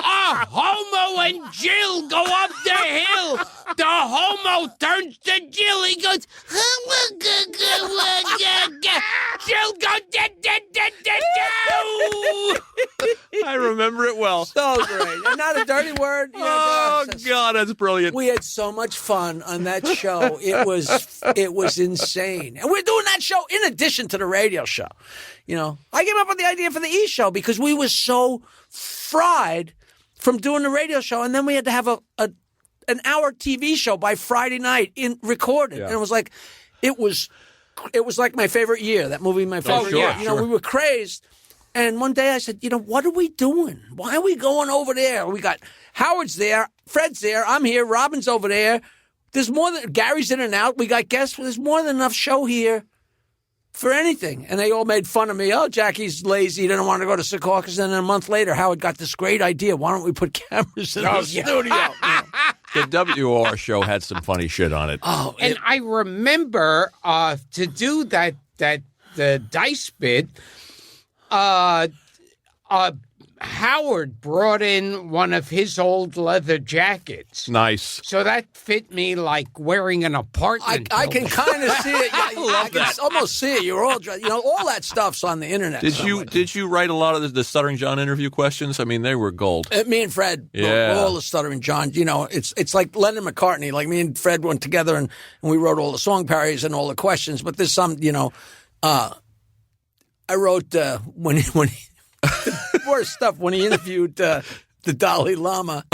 a homo and Jill go up the hill. The homo turns to Jill. He goes, Jill goes, I remember it well. So great. And not a dirty word. You know, Oh, God, that's brilliant. we had so much fun on that show. It was insane. And we're doing that show in addition to the radio show. You know, I came up with the idea for the E! Show because we were so fried from doing the radio show. And then we had to have an hour TV show by Friday night recorded. Yeah. And it was like, it was like my favorite year, that movie, my favorite sure, year. You know, sure. we were crazed. And one day I said, you know, what are we doing? Why are we going over there? We got Howard's there, Fred's there, I'm here, Robin's over there. There's more than Gary's in and out. We got guests. There's more than enough show here for anything. And they all made fun of me. Oh, Jackie's lazy. He didn't want to go to Secaucus. And then a month later, Howard got this great idea. Why don't we put cameras in the studio? The WOR show had some funny shit on it. Oh, and I remember to do the dice bit. Howard brought in one of his old leather jackets. Nice. So that fit me like wearing an apartment. I can kind of see it. Yeah, I can that. almost see it. You're all, you know, all that stuff's on the internet. Did you write a lot of the Stuttering John interview questions? I mean, they were gold. Me and Fred, Yeah. all the Stuttering John. You know, it's like Lennon McCartney. Like me and Fred went together and we wrote all the song parodies and all the questions. But there's some, you know, I wrote when he the worst stuff when he interviewed the Dalai Lama,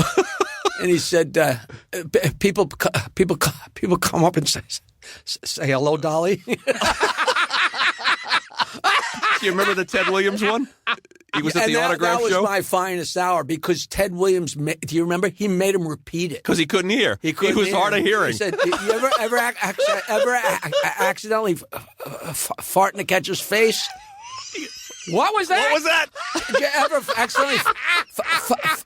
and he said, "People come up and say hello, Dalai." Do you remember the Ted Williams one? He was at the autograph show. That show? was my finest hour because Ted Williams, do you remember? He made him repeat it. Because he couldn't hear. He was hard of hearing. He said, you ever accidentally fart in the catcher's face? What was that? What was that? Did you ever accidentally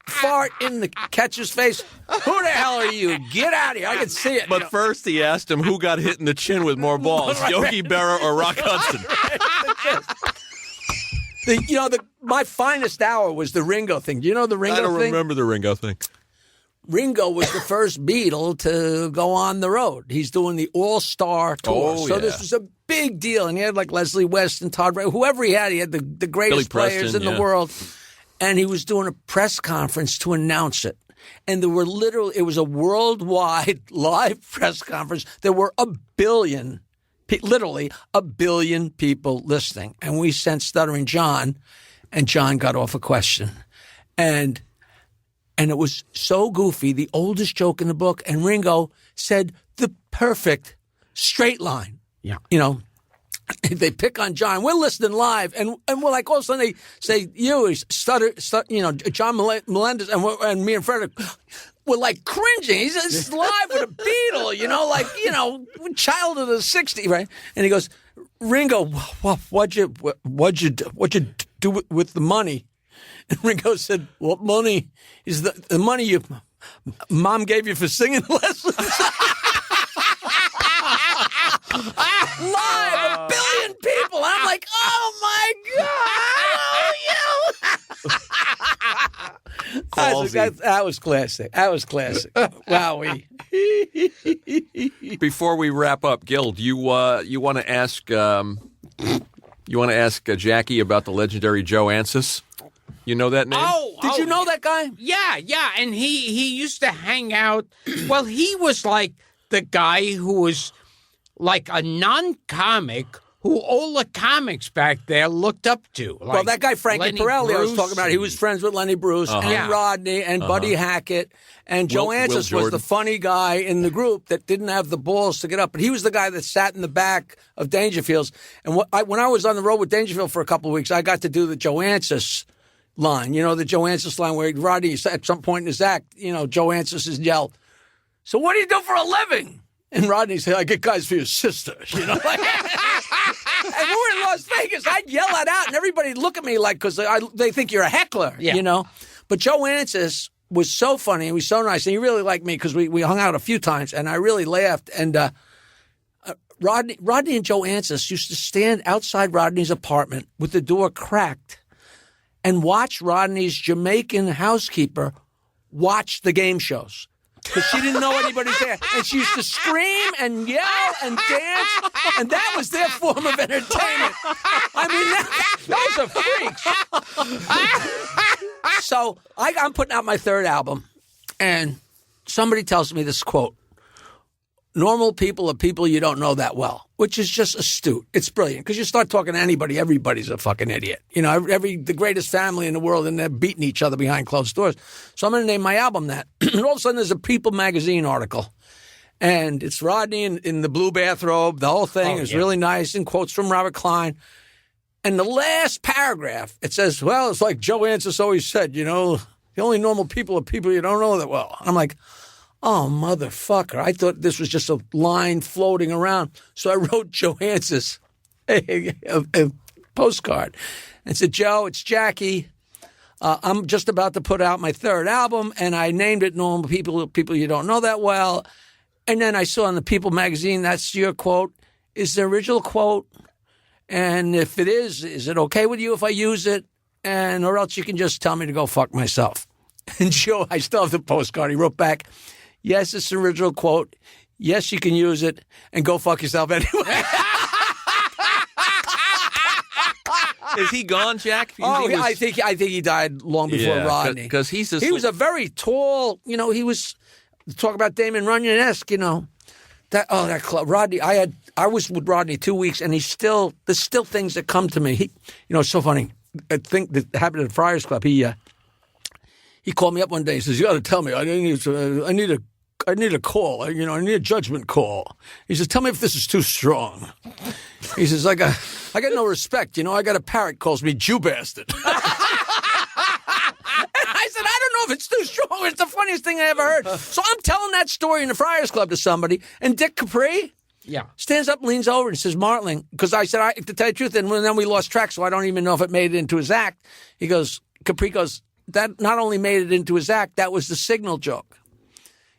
fart in the catcher's face? Who the hell are you? Get out of here. I can see it. But first he asked him who got hit in the chin with more balls, Yogi Berra or Rock Hudson. My finest hour was the Ringo thing. Do you know the Ringo thing? I don't remember the Ringo thing. Ringo was the first Beatle to go on the road. He's doing the All-Star Tour. Oh, so yeah. this was a big deal. And he had like Leslie West and Todd Ray, whoever he had the greatest Billy players Preston, in the world. And he was doing a press conference to announce it. And there were it was a worldwide live press conference. There were literally a billion people listening. And we sent Stuttering John, and John got off a question. And it was so goofy, the oldest joke in the book, and Ringo said the perfect straight line. Yeah. You know, they pick on John. We're listening live, and we're like, all of a sudden they say, you stutter, John Melendez, and me and Frederick, we're like cringing. He's live with a Beatle, child of the '60s, right? And he goes, Ringo, what'd you do with the money? And Ringo said, what money? Is the money your mom gave you for singing lessons? Live, 1 billion people. I'm like, oh my God. That was classic. Wowee. Before we wrap up, Gil, do you want to ask Jackie about the legendary Joe Ancis? You know that name? Did you know that guy? Yeah, and he used to hang out. Well, he was like the guy who was like a non-comic who all the comics back there looked up to. Like that guy Frankie Lenny Pirelli I was Bruce talking about, he was friends with Lenny Bruce and Rodney and Buddy Hackett. And Joe Ancis was the funny guy in the group that didn't have the balls to get up. But he was the guy that sat in the back of Dangerfields. And when I was on the road with Dangerfield for a couple of weeks, I got to do the Joe Ancis line. You know, the Joe Ancis line where Rodney, at some point in his act, Joe Ancis is yelled, so what do you do for a living? And Rodney said, I get guys for your sister. And we were in Las Vegas. I'd yell that out, and everybody'd look at me like, because they think you're a heckler, But Joe Ancis was so funny, and he was so nice, and he really liked me because we hung out a few times, and I really laughed. And Rodney and Joe Ancis used to stand outside Rodney's apartment with the door cracked and watch Rodney's Jamaican housekeeper watch the game shows. Because she didn't know anybody there. And she used to scream and yell and dance. And that was their form of entertainment. I mean, those are freaks. So I'm putting out my third album. And somebody tells me this quote. Normal people are people you don't know that well. Which is just astute. It's brilliant. Because you start talking to anybody, everybody's a fucking idiot. The greatest family in the world, and they're beating each other behind closed doors. So I'm going to name my album that. And all of a sudden, there's a People magazine article. And it's Rodney in the blue bathrobe. The whole thing is really nice, and quotes from Robert Klein. And the last paragraph, it says, well, it's like Joe Ancis always said, the only normal people are people you don't know that well. I'm like, oh, motherfucker. I thought this was just a line floating around. So I wrote Joe Ancis a postcard and said, Joe, it's Jackie. I'm just about to put out my third album, and I named it Normal People You Don't Know That Well. And then I saw in the People magazine, that's your quote. Is the original quote? And if it is it okay with you if I use it? Or else you can just tell me to go fuck myself. And Joe, I still have the postcard. He wrote back, yes, it's the original quote. Yes, you can use it, and go fuck yourself anyway. Is he gone, Jack? I think he died long before Rodney. Because he was a very tall. He was talk about Damon Runyon-esque. That club. Rodney. I was with Rodney 2 weeks, and there's still things that come to me. It's so funny. I think that happened at the Friars Club. He called me up one day. He says, "You got to tell me. I need a call. I need a judgment call." He says, "Tell me if this is too strong." He says, "I got no respect. I got a parrot calls me Jew bastard." And I said, "I don't know if it's too strong. It's the funniest thing I ever heard." So I'm telling that story in the Friars Club to somebody, and Dick Capri stands up, leans over, and says, "Martling," because I said, to tell you the truth, and then we lost track, so I don't even know if it made it into his act. Capri goes, that not only made it into his act, that was the signal joke.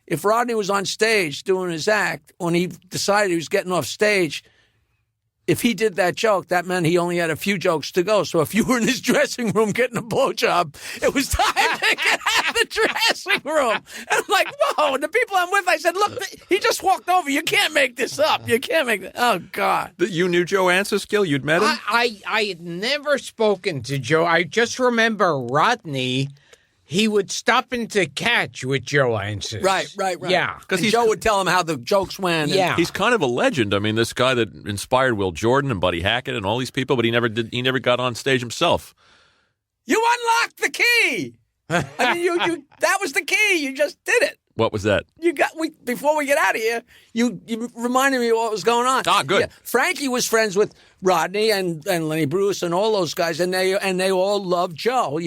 If Rodney was on stage doing his act, when he decided he was getting off stage, if he did that joke, that meant he only had a few jokes to go. So if you were in his dressing room getting a blowjob, it was time to get out of the dressing room. And I'm like, whoa. And the people I'm with, I said, look, he just walked over. You can't make this up. You can't make this. Oh, God. You knew Joe Ancis, Gil? You'd met him? I had never spoken to Joe. I just remember Rodney. He would stop into catch with Joe Ancis. Right. Yeah. Because Joe would tell him how the jokes went. Yeah. He's kind of a legend. I mean, this guy that inspired Will Jordan and Buddy Hackett and all these people, but he never got on stage himself. You unlocked the key. I mean, you that was the key. You just did it. What was that? Before we get out of here, you reminded me of what was going on. Ah, good. Yeah, Frankie was friends with Rodney and Lenny Bruce and all those guys, and they all loved Joe,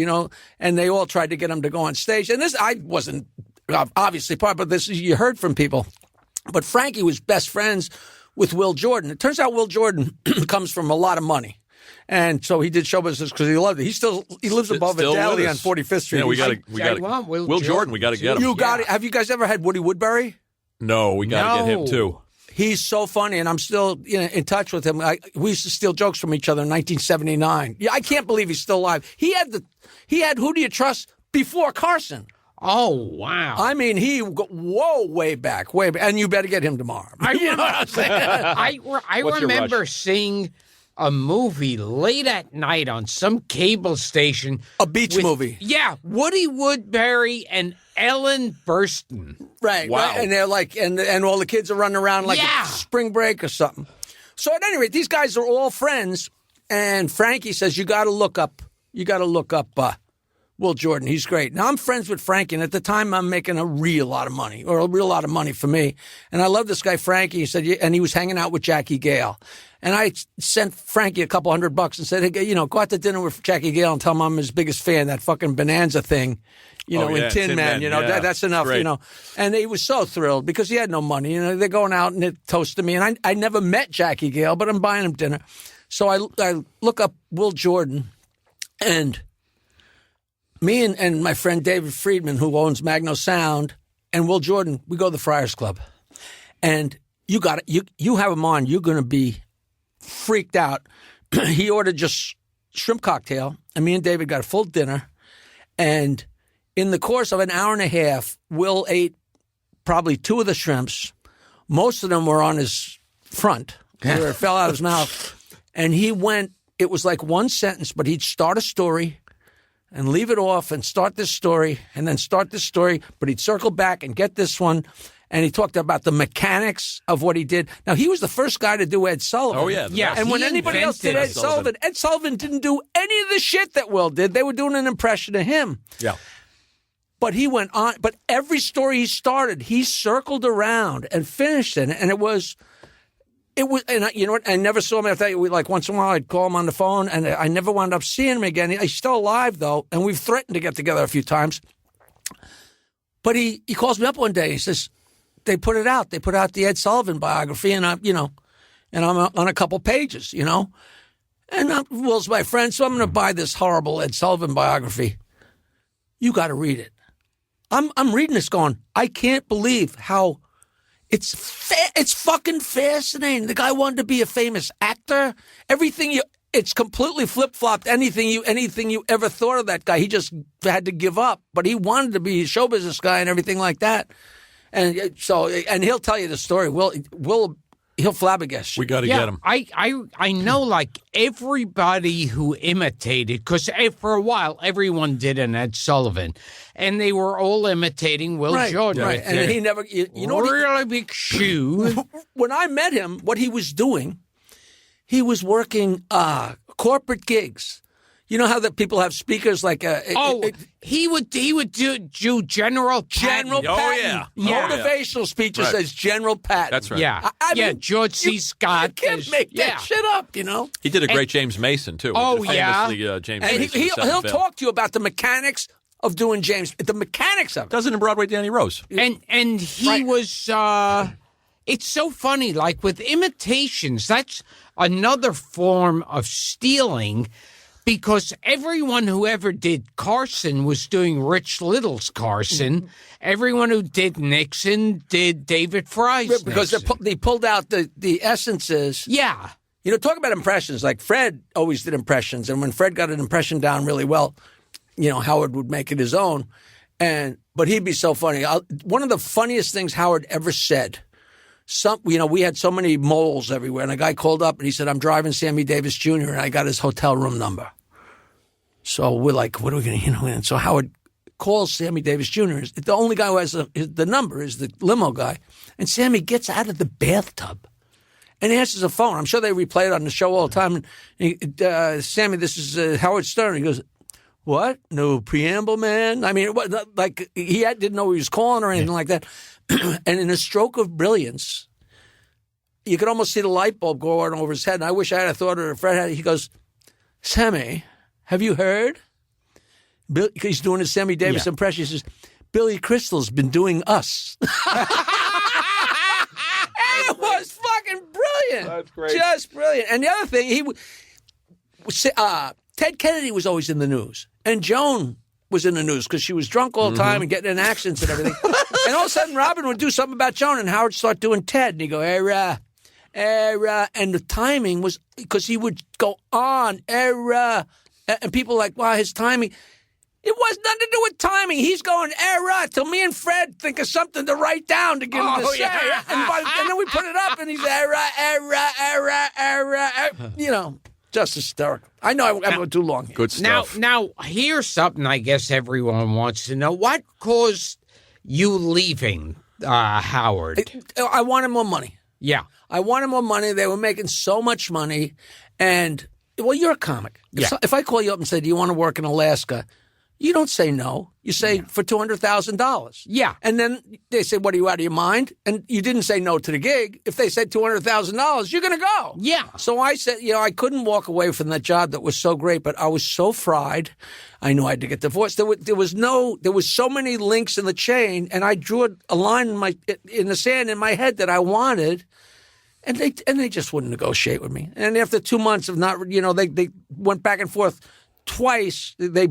and they all tried to get him to go on stage. And this, I wasn't obviously part, but this you heard from people. But Frankie was best friends with Will Jordan. It turns out Will Jordan comes from a lot of money. And so he did show business because he loved it. He lives above a deli on 45th Street. Yeah, we got to Will Jordan. We got to get him. You got it. Have you guys ever had Woody Woodbury? No, we got to get him too. He's so funny, and I'm still in touch with him. We used to steal jokes from each other in 1979. Yeah, I can't believe he's still alive. He had Who Do You Trust before Carson. Oh, wow. I mean, way back. And you better get him tomorrow. You know what I'm saying? I remember seeing a movie late at night on some cable station. A beach movie. Yeah, Woody Woodbury and Ellen Burstyn. Right. Wow. Right? And they're like, and all the kids are running around like it's spring break or something. So at any rate, these guys are all friends. And Frankie says, you got to look up Will Jordan. He's great. Now, I'm friends with Frankie, and at the time, I'm making a real lot of money for me. And I love this guy, Frankie. He said, and he was hanging out with Jackie Gale. And I sent Frankie a couple $100 and said, hey, go out to dinner with Jackie Gale and tell him I'm his biggest fan, that fucking Bonanza thing, in Tin Man, that's enough, great. And he was so thrilled because he had no money. They're going out and they're toasting me. And I never met Jackie Gale, but I'm buying him dinner. So I look up Will Jordan, and me and my friend David Friedman, who owns Magno Sound, and Will Jordan, we go to the Friars Club. And you have him on, you're going to be freaked out. He ordered just shrimp cocktail, and me and David got a full dinner. And in the course of an hour and a half, Will ate probably 2 of the shrimps. Most of them were on his front, where it fell out of his mouth. And he went, it was like one sentence, but he'd start a story and leave it off and start this story and then start this story, but he'd circle back and get this one. And he talked about the mechanics of what he did. Now, he was the first guy to do Ed Sullivan. Oh, yeah. Yeah. And when anybody else did Ed Sullivan didn't do any of the shit that Will did. They were doing an impression of him. Yeah. But he went on. But every story he started, he circled around and finished it. And it was, and you know what? I never saw him after that. Like once in a while, I'd call him on the phone, and I never wound up seeing him again. He's still alive, though, and we've threatened to get together a few times. But he calls me up one day. He says, they put it out. They put out the Ed Sullivan biography, and I'm on a couple pages, And Will's my friend, so I'm going to buy this horrible Ed Sullivan biography. You got to read it. I'm reading this going, I can't believe how it's fucking fascinating. The guy wanted to be a famous actor. It's completely flip-flopped anything you ever thought of that guy. He just had to give up, but he wanted to be a show business guy and everything like that. And so, and he'll tell you the story. He'll flabbergast you. We got to get him. I know, like, everybody who imitated, because for a while, everyone did an Ed Sullivan, and they were all imitating Will Jordan. Right, and he never, really big shoe. When I met him, what he was doing, he was working corporate gigs. You know how the people have speakers like he would do General Patton. Oh, yeah. Motivational speeches as General Patton. That's right. Yeah. I mean, George C. Scott. You can't make that shit up, He did a great James Mason, too. Famously, James and Mason. He'll talk to you about the mechanics of doing James, the mechanics of it. Does it in Broadway, Danny Rose. And he was, it's so funny, like with imitations, that's another form of stealing. Because everyone who ever did Carson was doing Rich Little's Carson. Everyone who did Nixon did David Fry's because Nixon. they pulled out the essences. Yeah. Talk about impressions. Like Fred always did impressions. And when Fred got an impression down really well, Howard would make it his own. But he'd be so funny. One of the funniest things Howard ever said, we had so many moles everywhere, and a guy called up and he said, I'm driving Sammy Davis Jr., and I got his hotel room number. So we're like, what are we going to, And so Howard calls Sammy Davis Jr. The only guy who has the number is the limo guy. And Sammy gets out of the bathtub and answers the phone. I'm sure they replay it on the show all the time. And Sammy, this is Howard Stern. He goes, What? No preamble, man? I mean, like didn't know he was calling or anything like that. And in a stroke of brilliance, you could almost see the light bulb go on over his head. And I wish I had a thought of it. Fred had. He goes, Sammy, have you heard? He's doing a Sammy Davis impression. He says, Billy Crystal's been doing Us. And it was fucking brilliant. That's great. Just brilliant. And the other thing, Ted Kennedy was always in the news. And Joan was in the news because she was drunk all the time and getting in accidents and everything. And all of a sudden, Robin would do something about Joan, and Howard would start doing Ted. And he'd go, era. And the timing was because he would go on, era. And people were like, wow, his timing. It was nothing to do with timing. He's going, era, till me and Fred think of something to write down to give him to say. Yeah. And then we put it up, and he's era. You know, just hysterical. I know I'm going too long here. Good stuff. Now, here's something I guess everyone wants to know. What caused you leaving Howard? I wanted more money. Yeah. I wanted more money. They were making so much money. And, well, you're a comic. If I call you up and say, do you want to work in Alaska? You don't say no. You say for $200,000. Yeah. And then they say, what, are you out of your mind? And you didn't say no to the gig. If they said $200,000, you're going to go. Yeah. So I said, I couldn't walk away from that job that was so great, but I was so fried. I knew I had to get divorced. There was so many links in the chain, and I drew a line in the sand in my head that I wanted. And they just wouldn't negotiate with me. And after 2 months of not, they went back and forth twice. They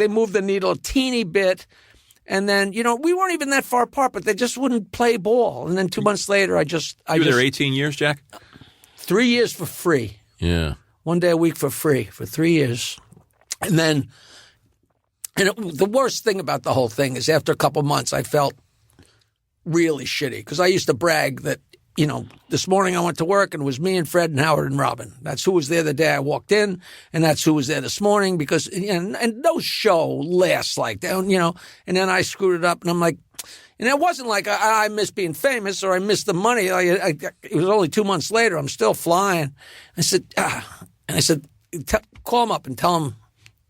moved the needle a teeny bit. And then, we weren't even that far apart, but they just wouldn't play ball. And then 2 months later, you were there 18 years, Jack? 3 years for free. Yeah. 1 day a week for free for 3 years. And then, the worst thing about the whole thing is after a couple months, I felt really shitty because I used to brag that, this morning I went to work and it was me and Fred and Howard and Robin. That's who was there the day I walked in, and that's who was there this morning because, and no show lasts like that, and then I screwed it up and I'm like, and it wasn't like I miss being famous or I missed the money. It was only 2 months later. I'm still flying. I said, call him up and tell him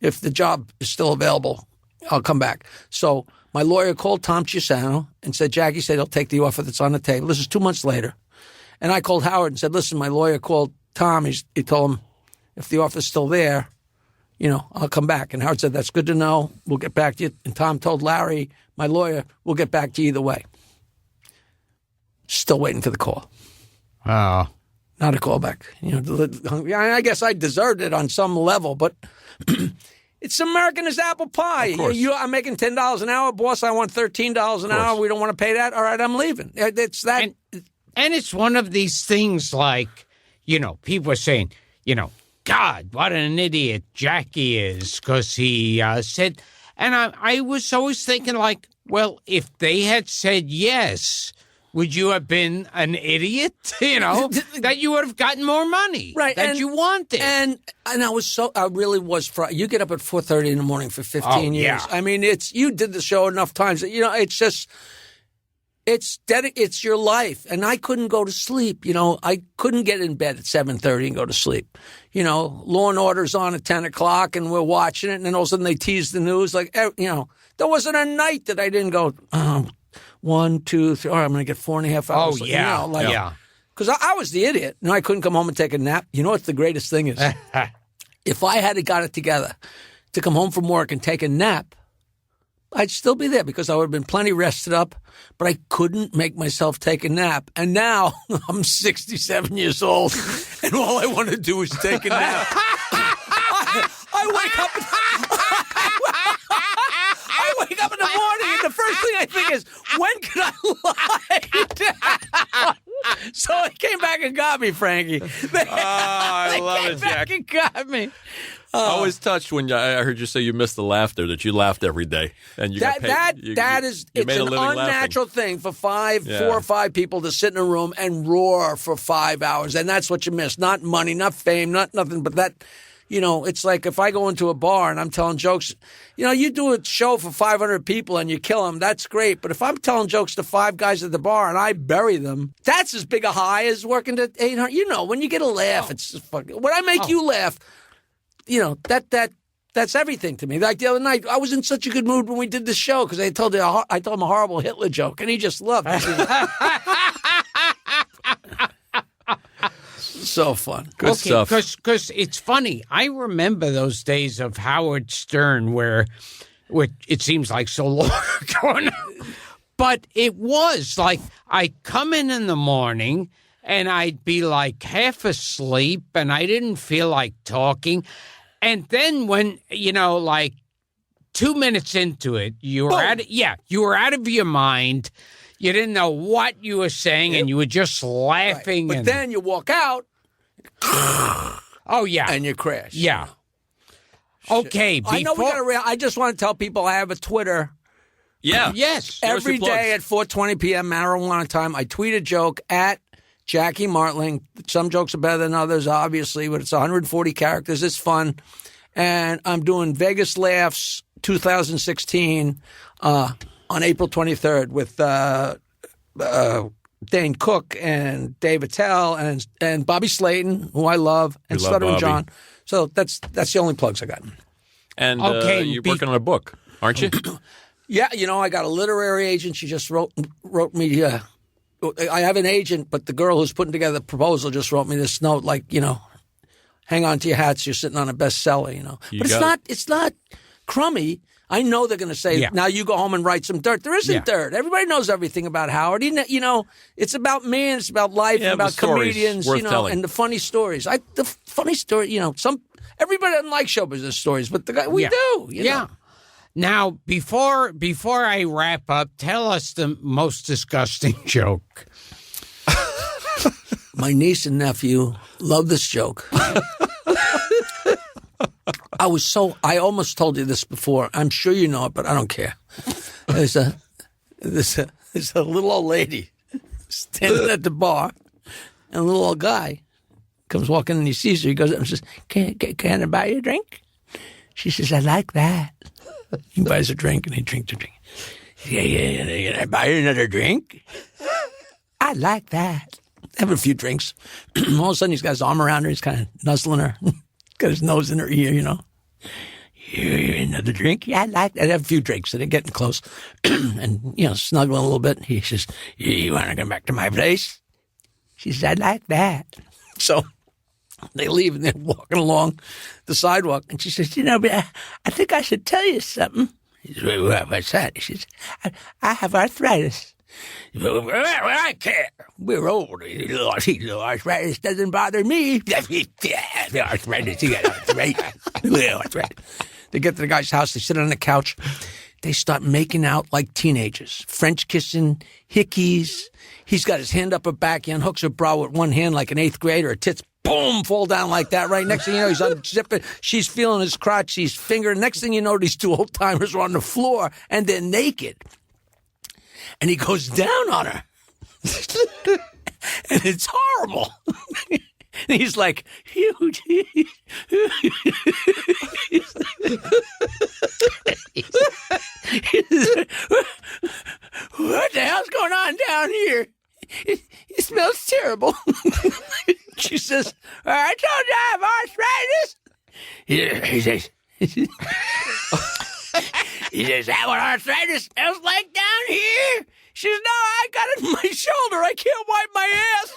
if the job is still available, I'll come back. So my lawyer called Tom Cisano and said, Jackie said he'll take the offer that's on the table. This is 2 months later. And I called Howard and said, listen, my lawyer called Tom. He told him, if the offer's still there, I'll come back. And Howard said, that's good to know. We'll get back to you. And Tom told Larry, my lawyer, we'll get back to you either way. Still waiting for the call. Oh. Not a call back. I guess I deserved it on some level, but it's American as apple pie. Of course. I'm making $10 an hour. Boss, I want $13 an hour. We don't want to pay that. All right, I'm leaving. It's that. And it's one of these things like, people are saying, God, what an idiot Jackie is because he said, and I was always thinking like, well, if they had said yes, would you have been an idiot? That you would have gotten more money, right? That you wanted, and I really was frightened. You get up at 4:30 in the morning for 15 years. Yeah. I mean, you did the show enough times that it's just. It's your life, and I couldn't go to sleep. I couldn't get in bed at 7:30 and go to sleep. Law and Order's on at 10 o'clock, and we're watching it, and then all of a sudden they tease the news. Like, there wasn't a night that I didn't go, 1, 2, 3. All right, I'm going to get 4.5 hours. Oh, yeah. Yeah. Because I was the idiot. I couldn't come home and take a nap. You know what the greatest thing is? If I had got it together to come home from work and take a nap, I'd still be there because I would have been plenty rested up, but I couldn't make myself take a nap. And now I'm 67 years old, and all I want to do is take a nap. I wake up. I wake up in the morning, and the first thing I think is, when can I lie down? So they came back and got me, Frankie. I love it, Jack. They came back and got me. I was touched when I heard you say you missed the laughter, that you laughed every day. And you got paid. It's an unnatural thing for 4 or 5 people to sit in a room and roar for 5 hours. And that's what you miss. Not money, not fame, not nothing, but that, it's like if I go into a bar and I'm telling jokes, you do a show for 500 people and you kill them, that's great. But if I'm telling jokes to 5 guys at the bar and I bury them, that's as big a high as working to 800. When you get a laugh, it's just fucking, when I make you laugh, that that's everything to me. Like the other night, I was in such a good mood when we did the show because I told him a horrible Hitler joke, and he just loved it. So fun. Good stuff. Because it's funny. I remember those days of Howard Stern where it seems like so long ago now. But it was like I'd come in the morning and I'd be like half asleep and I didn't feel like talking. And then when, like 2 minutes into it, you were out of your mind. You didn't know what you were saying and you were just laughing. Right. But then you walk out. Oh, yeah. And you crash. Yeah. Okay. I know I just want to tell people I have a Twitter. Yeah. Yes. Every day at 4:20 p.m. marijuana time, I tweet a joke at JackieMartling. Some jokes are better than others, obviously, but it's 140 characters. It's fun. And I'm doing Vegas Laughs 2016 on April 23rd with Dane Cook and Dave Attell and Bobby Slayton, who I love, and Stuttering John. So that's the only plugs I got. And you're working on a book, aren't you? Yeah, I got a literary agent. She just wrote me. I have an agent, but the girl who's putting together the proposal just wrote me this note, like, hang on to your hats. You're sitting on a bestseller, But it's not crummy. I know they're going to say, now you go home and write some dirt. There isn't dirt. Everybody knows everything about Howard. It's about me and it's about life and about comedians, and the funny stories. The funny story, everybody doesn't like show business stories, but we do. You know? Now, before I wrap up, tell us the most disgusting joke. My niece and nephew love this joke. I almost told you this before. I'm sure you know it, but I don't care. There's a little old lady standing at the bar, and a little old guy comes walking and he sees her. He goes up and says, Can I buy you a drink? She says, I like that. He buys a drink and he drinks a drink. Yeah. Can I buy you another drink? I like that. Having a few drinks. All of a sudden he's got his arm around her. He's kind of nuzzling her. Got his nose in her ear, Here, another drink? Yeah, I like that. I have a few drinks, and they're getting close. And, snuggling a little bit. He says, you want to come back to my place? She says, I like that. So they leave, and they're walking along the sidewalk. And she says, but I think I should tell you something. He says, what's that? She says, I have arthritis. Well, I care. We're old. Arthritis doesn't bother me. The arthritis. You got arthritis. They get to the guy's house. They sit on the couch. They start making out like teenagers. French kissing, hickeys. He's got his hand up her back. He unhooks her bra with one hand like an 8th grader. Her tits, boom, fall down like that. Right next thing you know, he's unzipping. She's feeling his crotch. He's fingering. Next thing you know, these two old-timers are on the floor, and they're naked. And he goes down on her. And it's horrible. And he's like, huge. What the hell's going on down here? It smells terrible. She says, I told you I have arthritis. He says, that what arthritis smells like down here? She says, no, I got it in my shoulder. I can't wipe my ass.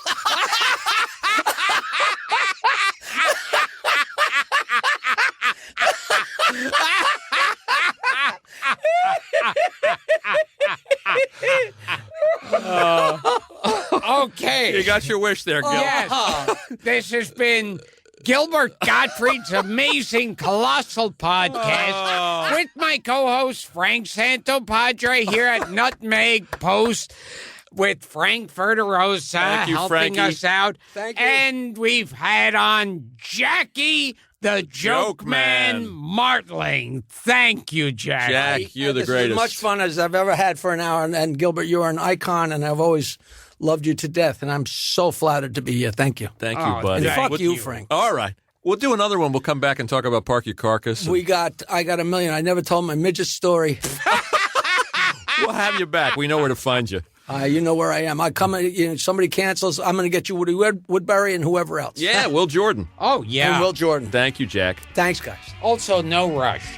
Okay. You got your wish there, Gil. Yes. This has been Gilbert Gottfried's amazing Colossal podcast with my co-host Frank Santopadre here at Nutmeg Post with Frank Verderosa helping Frankie. us out. Thank you. And we've had on Jackie the Joke Man Martling. Thank you, Jackie. Jack, you're the This greatest. is as much fun as I've ever had for an hour. And Gilbert, you're an icon, and I've always loved you to death. And I'm so flattered to be here. Thank you. Thank you, Oh, buddy. And fuck Thank you, you. Frank. All right. We'll do another one. We'll come back and talk about Park Your Carcass. I got a million. I never told my midget story. We'll have you back. We know where to find you. You know where I am. I come. Somebody cancels. I'm going to get you Woody Woodbury and whoever else. Yeah, Will Jordan. Oh, yeah. And Will Jordan. Thank you, Jack. Thanks, guys. Also, no rush.